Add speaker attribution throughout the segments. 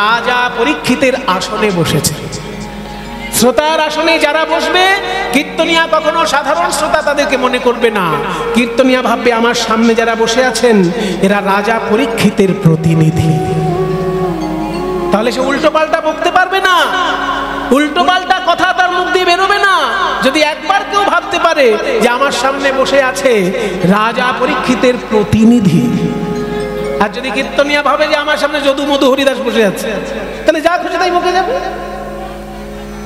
Speaker 1: রাজা পরীক্ষিতের আসনে বসেছে। শ্রোতার আসনে যারা বসবে, কীর্তনিয়া কখনো সাধারণ শ্রোতা তাদেরকে মনে করবে না। কীর্তনিয়া ভাববে আমার সামনে যারা বসে আছেন এরা রাজা পরীক্ষিতের প্রতিনিধি। তাহলে সে উল্টো পাল্টা বকতে পারবে না, উল্টো পাল্টা কথা তার মুখ দিয়ে বেরোবে না। যদি একবার কেউ ভাবতে পারে যে আমার সামনে বসে আছে রাজা পরীক্ষিতের প্রতিনিধি, আর যদি কীর্তনিয়া ভাবে যে আমার সামনে যদু মধু হরিদাস বসে আছে, তাহলে যা খুশি তাই বকে যাবে।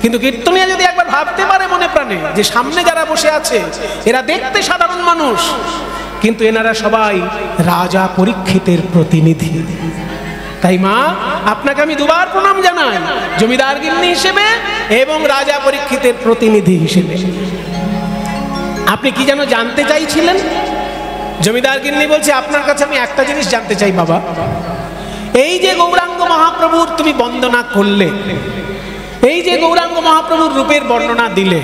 Speaker 1: কিন্তু কীর্তনিয়া যদি একবার ভাবতে পারে মনে প্রাণে যে সামনে যারা বসে আছে এরা দেখতে সাধারণ মানুষ, কিন্তু এনারা সবাই রাজা পরীক্ষিতের প্রতিনিধি। তাই মা, আপনাকে আমি দুবার প্রণাম জানাই, জমিদার গিন্নি হিসেবে এবং রাজা পরীক্ষিতের প্রতিনিধি হিসেবে। আপনি কি যেন জানতে চাইছিলেন? জমিদার গিন্নি বলছে আপনার কাছে আমি একটা জিনিস জানতে চাই বাবা। এই যে গৌরাঙ্গ মহাপ্রভুর তুমি বন্দনা করলে, এই যে গৌরাঙ্গ মহাপ্রভুর রূপের বর্ণনা দিলে,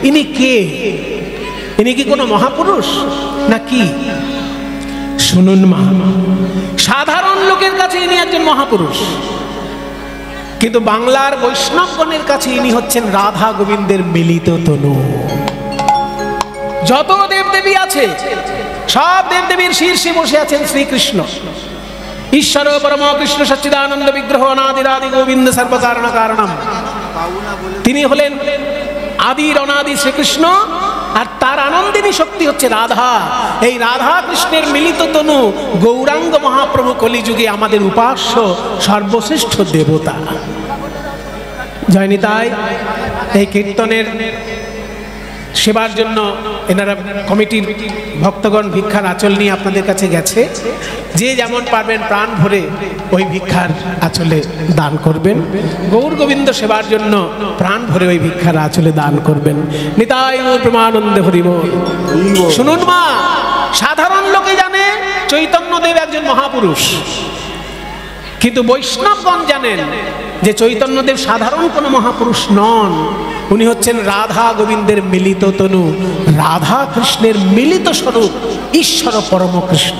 Speaker 1: ইনি কে? ইনি কি কোনো মহাপুরুষ না কি? শুনুন মা, সাধারণ লোকের কাছে ইনি একজন মহাপুরুষ, কিন্তু বাংলার বৈষ্ণবগণের কাছে ইনি হচ্ছেন রাধা গোবিন্দের মিলিত তনু। যত দেবদেবী আছে সব দেবদেবীর শীর্ষে বসে আছেন শ্রীকৃষ্ণ। ঈশ্বর পরম কৃষ্ণ সচ্চিদানন্দ বিগ্রহ অনাদিরাদি গোবিন্দ সর্বকারণ কারণম। তিনি হলেন আদির অনাদি শ্রীকৃষ্ণ, আর তার আনন্দিনী শক্তি হচ্ছে রাধা। এই রাধা কৃষ্ণের মিলিত তনু গৌরাঙ্গ মহাপ্রভু কলিযুগে আমাদের উপাস্য সর্বশ্রেষ্ঠ দেবতা। জয়নিতাই। এই কীর্তনের সেবার জন্য এনারা কমিটির ভক্তগণ ভিক্ষার আঁচল নিয়ে আপনাদের কাছে গেছে। যে যেমন পারবেন প্রাণ ভরে ওই ভিক্ষার আঁচলে দান করবেন। গৌর গোবিন্দ সেবার জন্য প্রাণ ভরে ওই ভিক্ষার আঁচলে দান করবেন। নিতাই গৌর প্রেমানন্দে হরি বল। শুনুন মা, সাধারণ লোকে জানে চৈতন্যদেব একজন মহাপুরুষ, কিন্তু বৈষ্ণবগণ জানেন যে চৈতন্যদেব সাধারণ কোনো মহাপুরুষ নন। উনি হচ্ছেন রাধা গোবিন্দের মিলিত তনু, রাধা কৃষ্ণের মিলিত স্বরূপ, ঈশ্বর পরম কৃষ্ণ।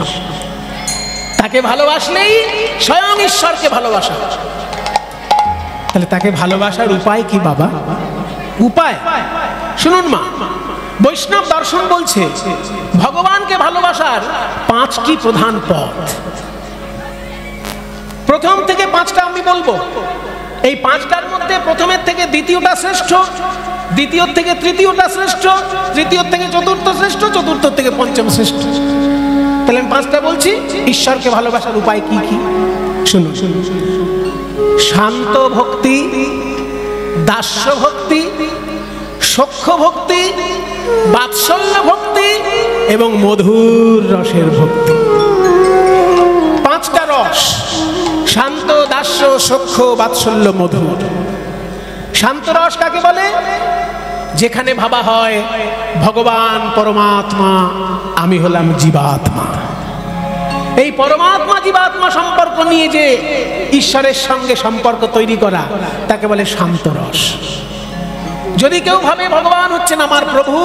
Speaker 1: তাকে ভালোবাসলেই স্বয়ং ঈশ্বরকে ভালোবাসা। তাহলে তাকে ভালোবাসার উপায় কি বাবা? উপায় শুনুন মা, বৈষ্ণব দর্শন বলছে ভগবানকে ভালোবাসার 5টি প্রধান পথ। প্রথম থেকে 5টা আমি বলবো। এই 5টার মধ্যে প্রথমের থেকে দ্বিতীয়টা শ্রেষ্ঠ, দ্বিতীয় থেকে তৃতীয়টা শ্রেষ্ঠ, তৃতীয় থেকে চতুর্থ শ্রেষ্ঠ, চতুর্থ থেকে পঞ্চম শ্রেষ্ঠ। তাহলে আমি 5টা বলছি। ঈশ্বরকে ভালোবাসার উপায় কি কি শুনুন। শান্ত ভক্তি, দাস্য ভক্তি, সখ্য ভক্তি, বাৎসল্য ভক্তি এবং মধুর রসের ভক্তি। 5টা রস: শান্ত, দাস্য, সখ্য, বাৎসল্য, মধুর। শান্ত রস কাকে বলে? যেখানে ভাবা হয় ভগবান পরমাত্মা, আমি হলাম জীবাত্মা। এই পরমাত্মা জীবাত্মা সম্পর্ক নিয়ে যে ঈশ্বরের সঙ্গে সম্পর্ক তৈরি করা, তাকে বলে শান্ত রস। যদি কেউ ভাবে ভগবান হচ্ছেন আমার প্রভু,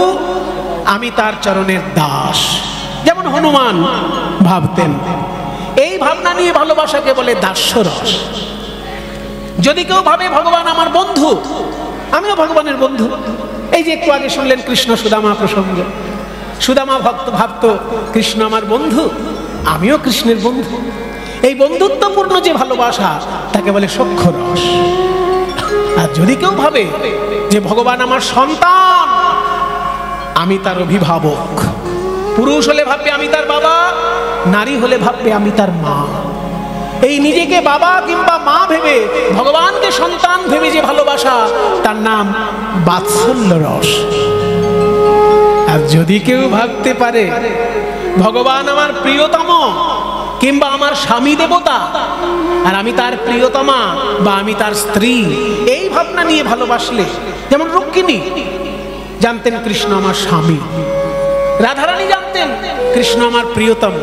Speaker 1: আমি তার চরণের দাস, যেমন হনুমান ভাবতেন, এই ভাবনা নিয়ে ভালোবাসাকে বলে দাস্য রস। যদি কেউ ভাবে ভগবান আমার বন্ধু, আমিও ভগবানের বন্ধু, এই যে একটু আগে শুনলেন কৃষ্ণ সুদামা প্রসঙ্গ, সুদামা ভক্ত ভাবত কৃষ্ণ আমার বন্ধু, আমিও কৃষ্ণের বন্ধু, এই বন্ধুত্বপূর্ণ যে ভালোবাসা, তাকে বলে সখ্য রস। আর যদি কেউ ভাবে যে ভগবান আমার সন্তান, আমি তার অভিভাবক, পুরুষ হলে ভাববে আমি তার বাবা, নারী হলে ভাববে আমি তার মা, এই নিজেকে বাবা কিংবা মা ভেবে ভগবানকে সন্তান ভেবে যে ভালোবাসা, তার নাম বাৎসল্য রস। আর যদি কেউ ভাবতে পারে ভগবান আমার প্রিয়তম কিংবা আমার স্বামী দেবতা, আর আমি তার প্রিয়তমা বা আমি তার স্ত্রী, এই ভাবনা নিয়ে ভালোবাসলে, যেমন রুক্মিণী জানতেন কৃষ্ণ আমার স্বামী, রাধারানী জানতেন কৃষ্ণ আমার প্রিয়তম,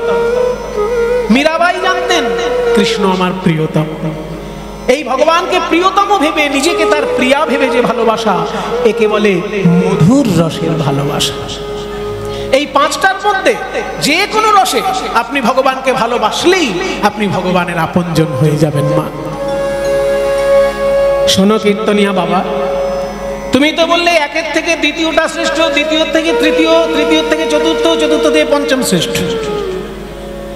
Speaker 1: মীরাবাই জানতেন কৃষ্ণ আমার প্রিয়তম। এই ভগবানকে প্রিয়তম ভেবে নিজেকে তার প্রিয়া ভেবে যে ভালোবাসা, একে বলে মধুর রসের ভালোবাসা। এই 5টার মধ্যে যে কোনো রসে আপনি ভগবানকে ভালোবাসলেই আপনি ভগবানের আপনজন হয়ে যাবেন মা। শোনো কীর্তনিয়া বাবা, তুমি তো বললে একের থেকে দ্বিতীয়টা শ্রেষ্ঠ, দ্বিতীয় থেকে তৃতীয়, তৃতীয় থেকে চতুর্থ, চতুর্থ থেকে পঞ্চম শ্রেষ্ঠ।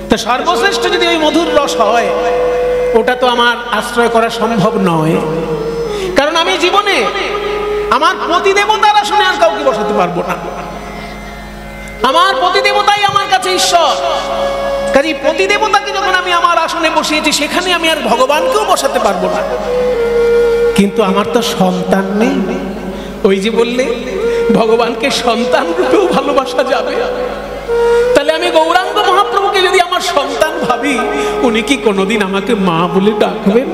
Speaker 1: তো সর্বশ্রেষ্ঠ যদি ওই মধুর রস হয়, ওটা তো আমার আশ্রয় করা সম্ভব নয়। কারণ আমি জীবনে আমার প্রতিদেবতার আসনে আর কাউকে বসাতে পারবো না। আমার প্রতিদেবতাই আমার কাছে ঈশ্বর। কাজেই প্রতিদেবতাকে যখন আমি আমার আসনে বসিয়েছি, সেখানে আমি আর ভগবানকেও বসাতে পারবো না। কিন্তু আমার তো সন্তান নেই। ওই যে বললে ভগবানকে সন্তান রূপেও ভালোবাসা যাবে, তাহলে আমি গৌরাঙ্গ মহাপ্রভুকে যদি আমার সন্তান ভাবি, উনি কি কোনোদিন আমাকে মা বলে ডাকবেন?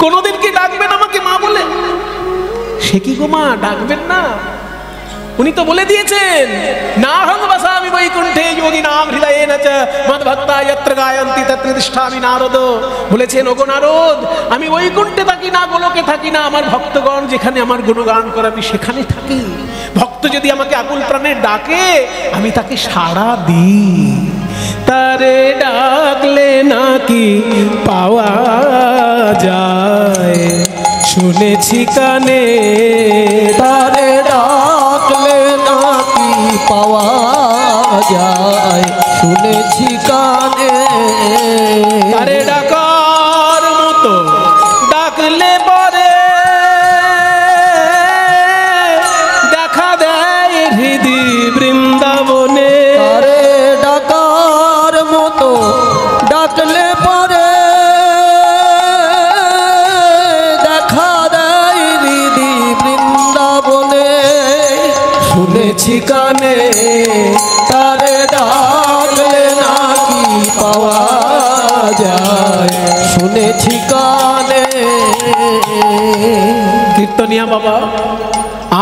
Speaker 1: কোনোদিন কি ডাকবেন আমাকে মা বলে? সে কি গো মা, ডাকবেন না? উনি তো বলে দিয়েছেন, নাহং বসামি বৈকুণ্ঠে যোগী নাম হৃদয়ে নচ মদ্ভক্তা যত্র গায়ন্তি তত্র তিষ্ঠামি নারদ। বলেছেন, ওগো নারদ, আমি বৈকুণ্ঠে থাকি না, গোলকে থাকি না, আমার ভক্তগণ যেখানে আমার গুণগান করে আমি সেখানে থাকি। ভক্ত যদি আমাকে আকুল প্রাণে ডাকে, আমি তাকে সাড়া দিই। তারে ডাকলে নাকি পাওয়া যায়, শুনেছি কানে।
Speaker 2: তারে ডাকলে নাকি পাওয়া যায়, শুনেছি কানে।
Speaker 1: তারে ডাকার মতো ডাকলে পরে দেখা দেয় হৃদি বৃন্দাবনে।
Speaker 2: তারে ডাকার মতো ডাকলে পরে দেখা দেয় হৃদি বৃন্দাবনে। শুনেছি কানে, তারে ডাকলে নাকি পাওয়া যায়, শুনেছি কানে।
Speaker 1: কীর্তনিয়া বাবা,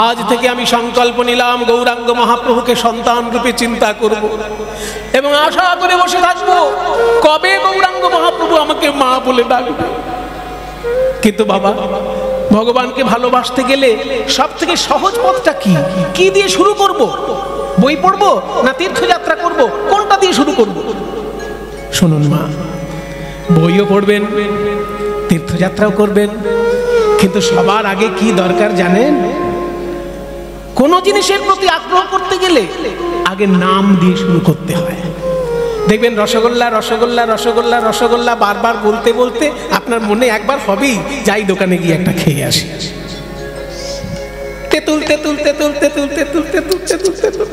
Speaker 1: আজ থেকে আমি সংকল্প নিলাম গৌরাঙ্গ মহাপ্রভুকে সন্তান রূপে চিন্তা করব এবং আশা করে বসে থাকবো কবে গৌরাঙ্গ মহাপ্রভু আমাকে মা বলে ডাকবে। কিন্তু বাবা, ভগবানকে ভালোবাসতে গেলে সব থেকে সহজ পথটা কি? কি দিয়ে শুরু করব? বই পড়বো না তীর্থযাত্রা করব? কোনটা দিয়ে শুরু করব? শুনুন মা, বইও পড়বেন, তীর্থযাত্রাও করবেন, কিন্তু সবার আগে কি দরকার জানেন? কোন জিনিসের প্রতি আগ্রহ করতে গেলে আগে নাম দিয়ে শুরু করতে হয়। দেখবেন রসগোল্লা রসগোল্লা রসগোল্লা রসগোল্লা বারবার বলতে বলতে আপনার মনে একবার হবেই, যাই দোকানে গিয়ে একটা খেয়ে আসি। তেঁতুল তেঁতুল তেঁতুল তেঁতুল তেঁতুল তেঁতুল তেঁতুল তেঁতুল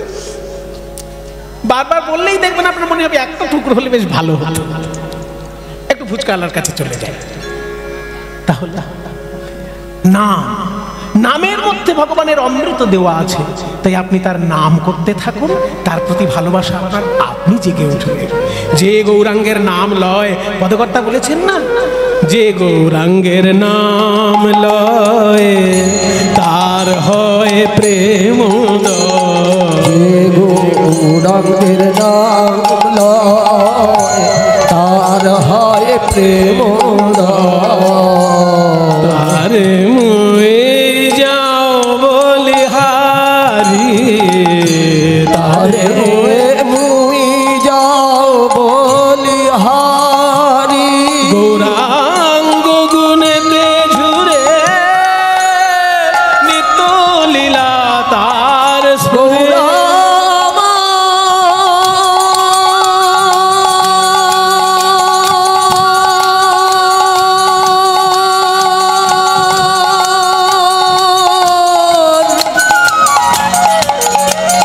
Speaker 1: বারবার বললেই দেখবেন আপনার মনে হবে একটা টুকরো হলে বেশ ভালো হতো, একটু ফুচকাওয়ালার কাছে চলে যায়। তাহলে নাম, নামের মধ্যে ভগবানের অমৃত দেওয়া আছে, তাই আপনি তার নাম করতে থাকুন, তার প্রতি ভালোবাসা আপনার আপনি জেগে উঠবে। যে গৌরাঙ্গের নাম লয়, পদকর্তা বলেছেন না, যে গৌরাঙ্গের নাম লয় তার হয় প্রেম উদয়।
Speaker 2: যে গৌরাঙ্গের নাম লয় তার হয় প্রেম উদয়।
Speaker 1: তারে মুয়ে যাও বলিহারি,
Speaker 2: তারে মুই যাও বলিহারি।
Speaker 1: গৌরাঙ্গ গুণেতে ঝুরে নিত্য লীলা তার স্ফুরে।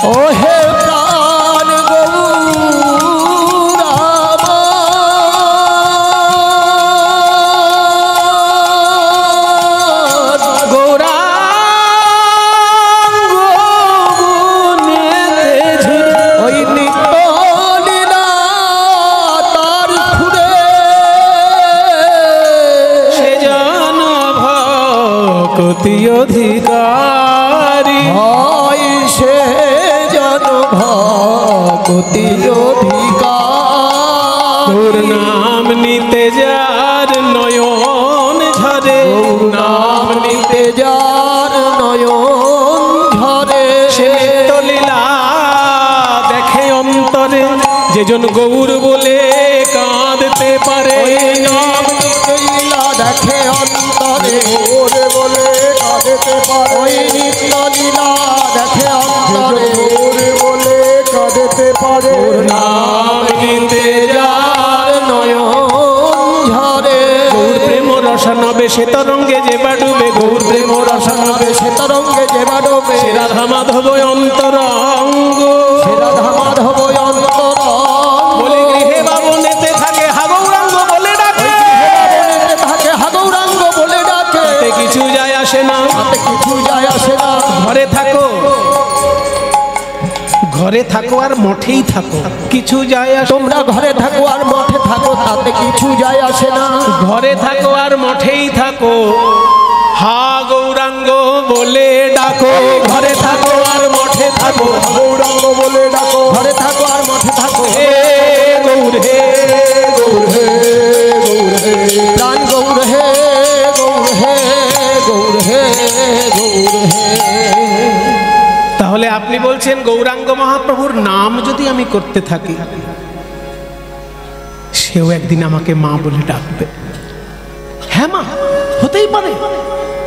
Speaker 2: ওহে প্রাণ গৌরাম,
Speaker 1: গৌরাঙ্গ গুণেতে ঝুরে
Speaker 2: ওই নিত্য লীলা তার সুরে।
Speaker 1: সে জন ভক্তি অধিকারী,
Speaker 2: হয় সে জন ভক্তি অধিকার।
Speaker 1: তোর নাম নিতে যার নয়ন ঝরে,
Speaker 2: নাম নিতে যার নয়ন ঝরে।
Speaker 1: সে তো লীলা দেখে অন্তরে, যেজন গৌর বলে কাঁদতে পারে।
Speaker 2: ওই নাম নিতে লীলা দেখে অন্তরে, অন্তরে
Speaker 3: ওরে বলে কাঁদেতে পারে
Speaker 2: ওই নিত্য লীলা দেখে অন্তরে
Speaker 3: ওরে বলে কাঁদেতে পারে
Speaker 2: ওর নাম নিতে যার নয়ন ঝরে
Speaker 1: গৌর প্রেম রসনবে সে তরঙ্গে যে বাডুবে গৌর প্রেম
Speaker 2: রসনবে সে তরঙ্গে যে বাডবে
Speaker 1: সে রাধা মাধব অন্তরঙ্গ
Speaker 2: সে রাধা মাধব অন্তর
Speaker 1: বলে গৃহে বাবনেতে থাকে হা গৌরাঙ্গ বলে ডাকে
Speaker 2: থাকে হাগৌরাঙ্গ বলে ডাকে
Speaker 1: তাতে কিছু যায় আসে না
Speaker 2: তাতে কিছু যায় আসে না
Speaker 1: ঘরে থাকো ঘরে থাকো আর মঠেই থাকো কিছু যায় আসে
Speaker 2: তোমরা ঘরে থাকো আর মঠে থাকো তাতে কিছু যায় আসে না
Speaker 1: ঘরে থাকো আর মঠেই থাকো হা গৌরাঙ্গ বলে ডাকো ঘরে থাকো আর মঠে থাকো
Speaker 3: গৌরাঙ্গ বলে ডাকো
Speaker 2: ঘরে থাকো আর মঠে থাকো
Speaker 1: হে গৌর হে গৌর হে
Speaker 3: গৌর হে
Speaker 2: প্রাণ গৌর হে গৌর হে গৌর হে গৌর হে
Speaker 1: তাহলে আপনি বলছেন গৌরাঙ্গ মহাপ্রভুর নাম যদি আমি করতে থাকি সেও একদিন আমাকে মা বলে ডাকবে। হ্যাঁ মা, হতেই পারে,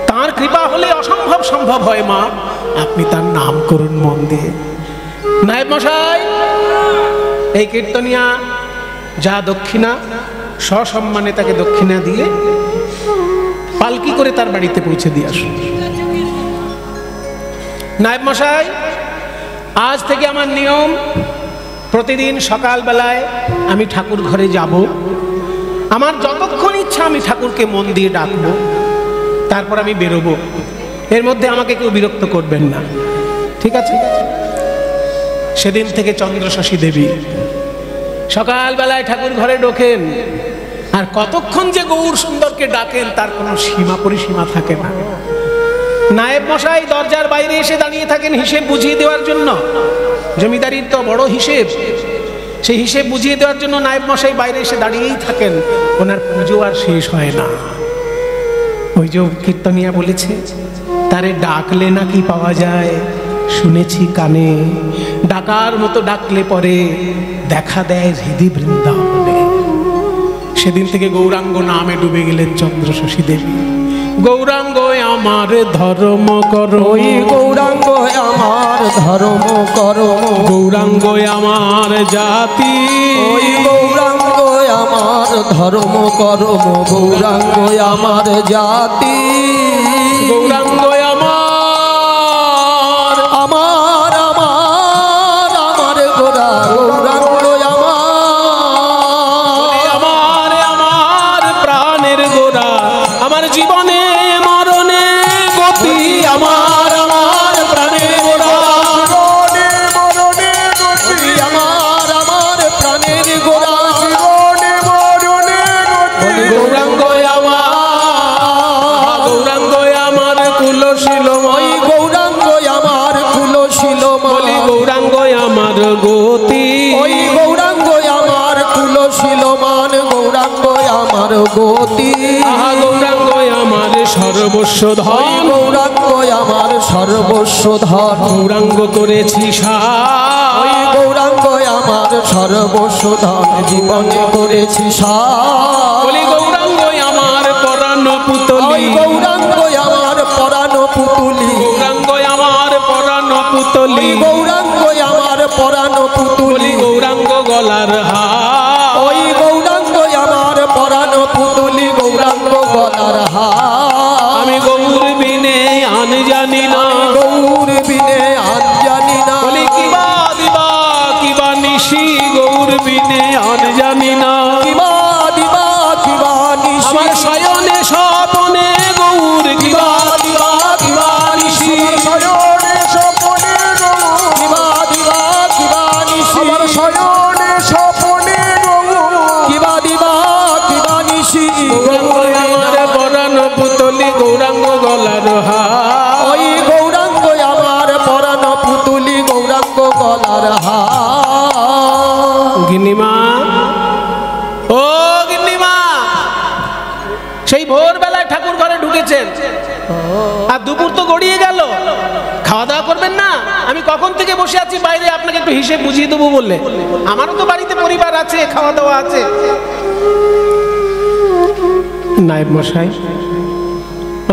Speaker 1: তার কৃপা হলে অসম্ভব সম্ভব হয়। মা, আপনি তার নাম করুন মন দিয়ে। নায়েব মশাই, এই কীর্তনিয়া যা দক্ষিণা সসম্মানে তাকে দক্ষিণা দিয়ে পালকি করে তার বাড়িতে পৌঁছে দিয়ে আসুন। নায়েব মশাই, আজ থেকে আমার নিয়ম, প্রতিদিন সকালবেলায় আমি ঠাকুর ঘরে যাব, আমার যতক্ষণ ইচ্ছা আমি ঠাকুরকে মন দিয়ে ডাকবো, তারপর আমি বেরোবো। এর মধ্যে আমাকে কেউ বিরক্ত করবেন না, ঠিক আছে? সেদিন থেকে চন্দ্রশশী দেবী সকালবেলায় ঠাকুর ঘরে ঢোকেন, আর কতক্ষণ যে গৌর সুন্দরকে ডাকেন তার কোনো সীমা পরিসীমা থাকে না। নায়েব মশাই দরজার বাইরে এসে দাঁড়িয়ে থাকেন হিসেব বুঝিয়ে দেওয়ার জন্য। জমিদারির তো বড় হিসেব, সেই হিসেব বুঝিয়ে দেওয়ার জন্য নায়েব মশাই বাইরে এসে দাঁড়িয়েই থাকেন, ওনার পুজো আর শেষ হয় না। ওই যে কীর্তনিয়া বলেছে, তারে ডাকলে নাকি পাওয়া যায়, শুনেছি কানে, ডাকার মতো ডাকলে পরে দেখা দেয় হৃদি বৃন্দাবনে। সেদিন থেকে গৌরাঙ্গ নামে ডুবে গেলেন চন্দ্রশশী দেবী। গৌরাঙ্গ আমার ধর্ম করো,
Speaker 2: ওই গৌরাঙ্গ আমার ধর্ম করো,
Speaker 1: গৌরাঙ্গ আমার জাতি,
Speaker 2: ওই গৌরাঙ্গ আমার ধর্ম করো, গৌরাঙ্গ আমার জাতি,
Speaker 1: গৌরাঙ্গ আমার
Speaker 2: আমার আমার আমার গোরা, গৌরাঙ্গ
Speaker 1: আমার আমার প্রাণের গোরা, আমার জীবনে মরণে গতি, আমার আমার প্রাণের গোরা,
Speaker 3: মরণে মরণে গতি,
Speaker 2: আমার আমার প্রাণের গোরা,
Speaker 3: মরণে মরণে গতি,
Speaker 1: গৌরাঙ্গ আমার, গৌরাঙ্গ আমার কুলশীলময়,
Speaker 2: গৌরাঙ্গ আমার কুলশীলময়,
Speaker 1: গৌরাঙ্গ আমার গতি,
Speaker 2: ওই গৌরাঙ্গ আমার কুলশীলমান, গৌরাঙ্গ আমার গতি,
Speaker 1: আহা গৌরাঙ্গ আমার সর্বস্ব
Speaker 2: ওই
Speaker 1: ধন,
Speaker 2: গৌরাঙ্গ আমার সর্বস্ব ধন,
Speaker 1: গৌরাঙ্গ করেছি
Speaker 2: ওই
Speaker 1: সার,
Speaker 2: গৌরাঙ্গ আমার সর্বস্ব ধন, জীবনে করেছি সার,
Speaker 1: বলি গৌরাঙ্গ আমার পরাণ
Speaker 2: ওই
Speaker 1: পুতলি,
Speaker 2: গৌরাঙ্গ আমার পরাণ পুতুলি,
Speaker 1: গৌরাঙ্গ আমার পরাণ
Speaker 2: ওই
Speaker 1: পুতলি,
Speaker 2: গৌরাঙ্গ আমার পরাণ
Speaker 1: বলি
Speaker 2: পুতুলি,
Speaker 1: গৌরাঙ্গ গলার হার,
Speaker 2: ওই গৌরাঙ্গ আমার পরাণ পুতুলি, গৌরাঙ্গ গলার হার,
Speaker 1: আমি গৌর বিনে আন জানি না,
Speaker 2: গৌর বিনে আন জানি না,
Speaker 1: বলি কিবা দিবা কিবা নিশি, গৌর বিনে আন জানি না,
Speaker 2: কিবা দিবা কিবা নিশি,
Speaker 1: আমার শয়নে স্বপনে গৌর কিবা দিবা কিবা নিশি,
Speaker 3: শয়নে স্বপনে গৌর,
Speaker 2: কিবা দিবা কিবা নিশি,
Speaker 3: আমার শয়নে স্বপনে গৌর,
Speaker 2: কিবা দিবা কিবা নিশি,
Speaker 1: গৌরাঙ্গ আমার পরাণ পুতলি, গৌরাঙ্গ গলার হার,
Speaker 2: ওই গৌরাঙ্গ আমার পরাণ পুতুলি, গৌরাঙ্গ গলার হার,
Speaker 1: গিন্নিমা, ও গিন্নিমা, সেই ভোরবেলায় ঠাকুর ঘরে ঢুকেছেন আর দুপুর তো গড়িয়ে গেল, খাওয়া দাওয়া করবেন না? আমি কখন থেকে বসে আছি বাইরে আপনাকে একটু হিসেব বুঝিয়ে দেবো বললে। আমারও তো বাড়িতে পরিবার আছে, খাওয়া দাওয়া আছে। নায়েব মশাই,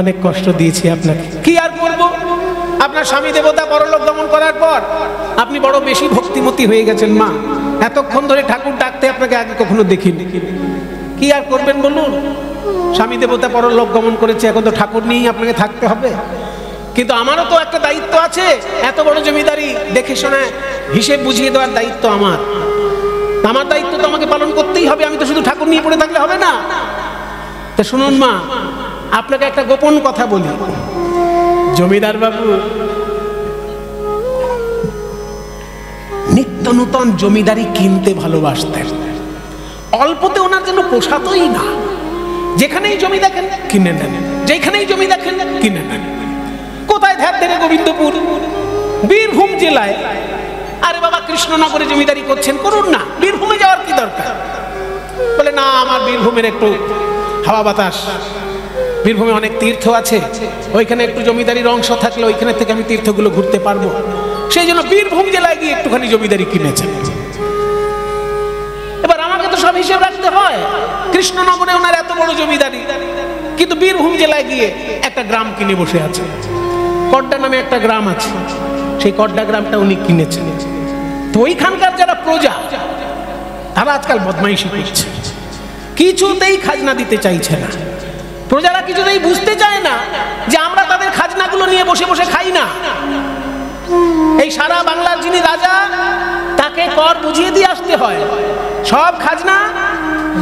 Speaker 1: অনেক কষ্ট দিয়েছি আপনাকে, কি আর করব। আপনার স্বামী দেবতা পরলোক গমন করার পর আপনি বড় বেশি ভক্তিমতী হয়ে গেছেন মা। এতক্ষণ ধরে ঠাকুর ডাকতে আপনাকে আগে কখনো দেখিনি, কি আর করবেন বলুন। স্বামী দেবতা পরলোক গমন করেছে, এখন তো ঠাকুর নিয়েই আপনাকে থাকতে হবে। কিন্তু আমারও তো একটা দায়িত্ব আছে, এত বড় জমিদারি দেখে শোনা হিসেব বুঝিয়ে দেওয়ার দায়িত্ব আমার। আমার দায়িত্ব তো আমাকে পালন করতেই হবে, আমি তো শুধু ঠাকুর নিয়ে পড়ে থাকলে হবে না। তা শুনুন মা, আপনাকে একটা গোপন কথা বলি। জমিদার বাবু নিত্য নূতন জমিদারি কিনতে ভালোবাসতেন, অল্পতে ওনার যেন পোষাতই না। যেখানেই জমি দেখেন কিনে নেন, যেখানেই জমি দেখেন কিনে নেন। কোথায় ধ্যাত ধরে গোবিন্দপুর, বীরভূম জেলায়। আরে বাবা, কৃষ্ণনগরে জমিদারি করছেন, করুন না, বীরভূমে যাওয়ার কি দরকার? বলে না, আমার বীরভূমের একটু হাওয়া বাতাস, বীরভূমে অনেক তীর্থ আছে, ওইখানে একটু জমিদারির অংশ থাকলে ওইখানে থেকে আমি তীর্থগুলো ঘুরতে পারবো। সেই জন্য বীরভূম জেলায় গিয়ে একটুখানি জমিদারি কিনেছেন। এবার আমাকে তো সব হিসেব রাখতে হয়। কৃষ্ণনগরে ওনার এত বড় জমিদারি, কিন্তু বীরভূম জেলায় গিয়ে একটা গ্রাম কিনে বসে আছে। কড্ডা নামে একটা গ্রাম আছে, সেই কড্ডা গ্রামটা উনি কিনেছেন। তো ওইখানকার যারা প্রজা, তারা আজকাল বদমাইশি করছে, কিছুতেই খাজনা দিতে চাইছে না। প্রজারা কিছুতেই বুঝতে চায় না যে আমরা তাদের খাজনাগুলো নিয়ে বসে বসে খাই না। এই সারা বাংলার যিনি রাজা, তাকে কর বুঝিয়ে দিয়ে আসতে হয়। সব খাজনা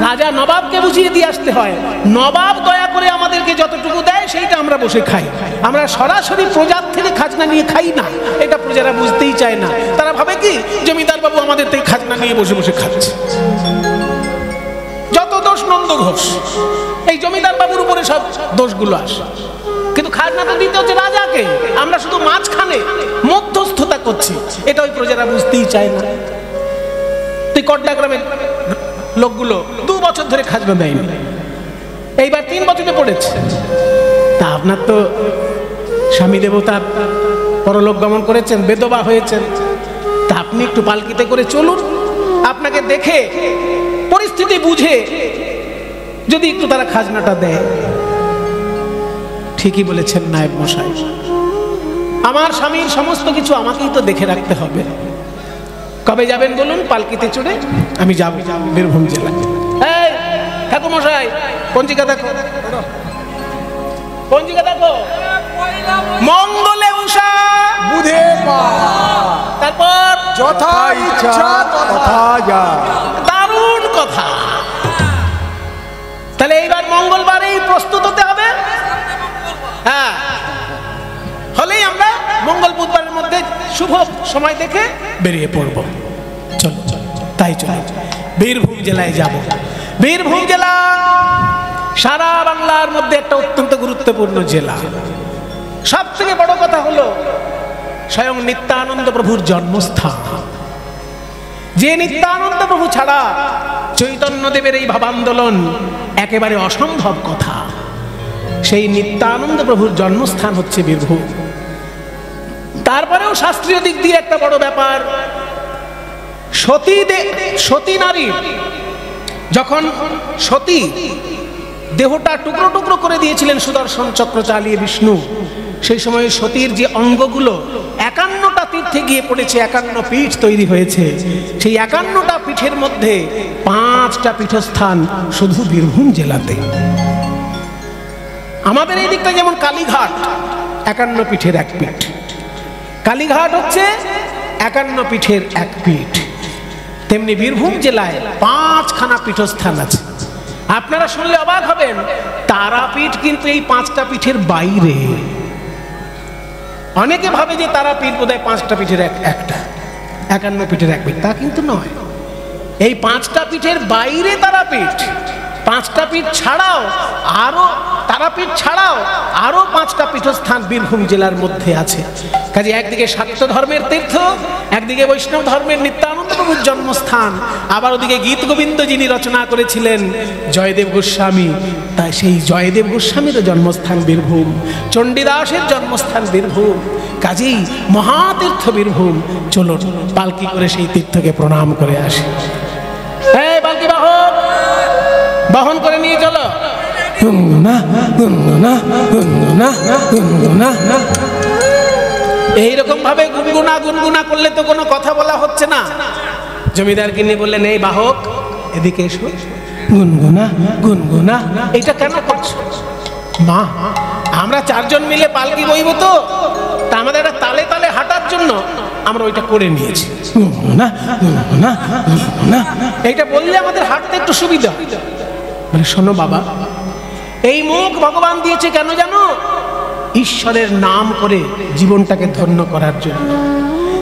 Speaker 1: রাজা নবাবকে বুঝিয়ে দিয়ে আসতে হয়। নবাব দয়া করে আমাদেরকে যতটুকু দেয় সেইটা আমরা বসে খাই। আমরা সরাসরি প্রজার থেকে খাজনা নিয়ে খাই না, এটা প্রজারা বুঝতেই চায় না। তারা ভাবে কি জমিদার বাবু আমাদের থেকে খাজনা নিয়ে বসে বসে খাচ্ছে। যত দোষ নন্দ ঘোষ, এই জমিদার বাবুর উপরে সব দোষগুলো আসে। কিন্তু খাজনা তো দিতে হচ্ছে রাজাকে, আমরা শুধু মাঝখানে মধ্যস্থতা করছি, এটা ওই প্রজারা বুঝতেই চায় না। তুই কড্ডা গ্রামের লোকগুলো 2 বছর ধরে খাজনা দেয়নি, এইবার 3 বছরে পড়েছে। তা আপনার তো স্বামী দেবতা পরলোক গমন করেছেন, বেদবা হয়েছেন, তা আপনি একটু পালকিতে করে চলুন। আপনাকে দেখে পরিস্থিতি বুঝে যদি একটু তারা খাজনাটা দেয়। ঠিকই বলেছেন নায়েব মশাই, আমার স্বামীর সমস্ত কিছু আমাকেই তো দেখে রাখতে হবে। কবে যাবেন বলুন? পালকিতে চড়ে আমি যাব বীরভূম জেলায়। এই ঠাকুর মশাই, পঞ্জিকা দেখো, পঞ্জিকা দেখো। মঙ্গলে উষা
Speaker 3: বুধে পা,
Speaker 1: তারপর
Speaker 3: যথা ইচ্ছা তথা যা।
Speaker 1: দারুণ কথা। তাহলে এইবার মঙ্গলবারেই প্রস্তুত হতে হবে। হ্যাঁ, হলেই আমরা মঙ্গল বুধবারের মধ্যে শুভ সময় দেখে বেরিয়ে পড়ব। চলো তাই চলো, বীরভূম জেলায় যাব। বীরভূম জেলা সারা বাংলার মধ্যে একটা অত্যন্ত গুরুত্বপূর্ণ জেলা। সব থেকে বড় কথা হলো স্বয়ং নিত্যানন্দ প্রভুর জন্মস্থান। যে নিত্যানন্দ প্রভু ছাড়া চৈতন্যদেবের এই ভাবান্দোলন একেবারে অসম্ভব কথা। সেই নিত্যানন্দ প্রভুর জন্মস্থান হচ্ছে বীরভূম। তারপরেও শাস্ত্রীয় দিক দিয়ে একটা বড় ব্যাপার, সতী নারী যখন সতী দেহটা টুকরো টুকরো করে দিয়েছিলেন সুদর্শন চক্র চালিয়ে বিষ্ণু, সেই সময় সতীর যে অঙ্গগুলো 51টা তীর্থে গিয়ে পড়েছে, 51 পীঠ তৈরি হয়েছে। সেই 51টা পীঠের মধ্যে 5টা পীঠস্থান শুধু বীরভূম জেলাতে। আমাদের এই দিকটা যেমন কালীঘাট 51 পীঠের এক পীঠ, কালীঘাট হচ্ছে 51 পীঠের এক পীঠ, তেমনি বীরভূম জেলায় 5খানা পীঠস্থান আছে। আপনারা শুনলে অবাক হবেন, তারাপীঠ কিন্তু এই 5টা পীঠের বাইরে। অনেকে ভাবে যে তারাপীঠ বোধহয় 5টা পীঠের একটা, 51 পীঠের এক পীঠ, তা কিন্তু নয়। এই 5টা পীঠের বাইরে তারাপীঠ। 5টা পীঠ ছাড়াও আরো, তারাপীঠ ছাড়াও আরো 5টা পীঠস্থান বীরভূম জেলার মধ্যে আছে। কাজে একদিকে শাক্ত ধর্মের তীর্থ, একদিকে বৈষ্ণব ধর্মের নিত্যানন্দ প্রভুর জন্মস্থান, আবার ওদিকে গীত গোবিন্দ যিনি রচনা করেছিলেন জয়দেব গোস্বামী, তাই সেই জয়দেব গোস্বামীর জন্মস্থান বীরভূম, চণ্ডীদাসের জন্মস্থান বীরভূম। কাজেই মহাতীর্থ বীরভূম। চলো পালকি করে সেই তীর্থকে প্রণাম করে আসি। এই পালকি বাহন, বহন করে নিয়ে চলো।
Speaker 2: গুনগুনা গুনগুনা গুনগুনা গুনগুনা।
Speaker 1: এইরকম ভাবে গুনগুনা গুনগুনা করলে তো কোনো কথা বলা হচ্ছে না। জমিদারকে নিয়ে বললেন, এই বাহক এদিকে এসো।
Speaker 2: গুনগুনা গুনগুনা।
Speaker 1: এটা কেন করছো? মা, আমরা চারজন মিলে পালকি বইব তো, তা আমাদের একটা তালে তালে হাঁটার জন্য আমরা ওইটা করে নিয়েছি।
Speaker 2: গুনগুনা গুনগুনা গুনগুনা।
Speaker 1: এইটা বললে আমাদের হাঁটতে একটু সুবিধা। মানে শোনো বাবা, এই মুখ ভগবান দিয়েছে কেন জানো? ঈশ্বরের নাম করে জীবনটাকে ধন্য করার জন্য।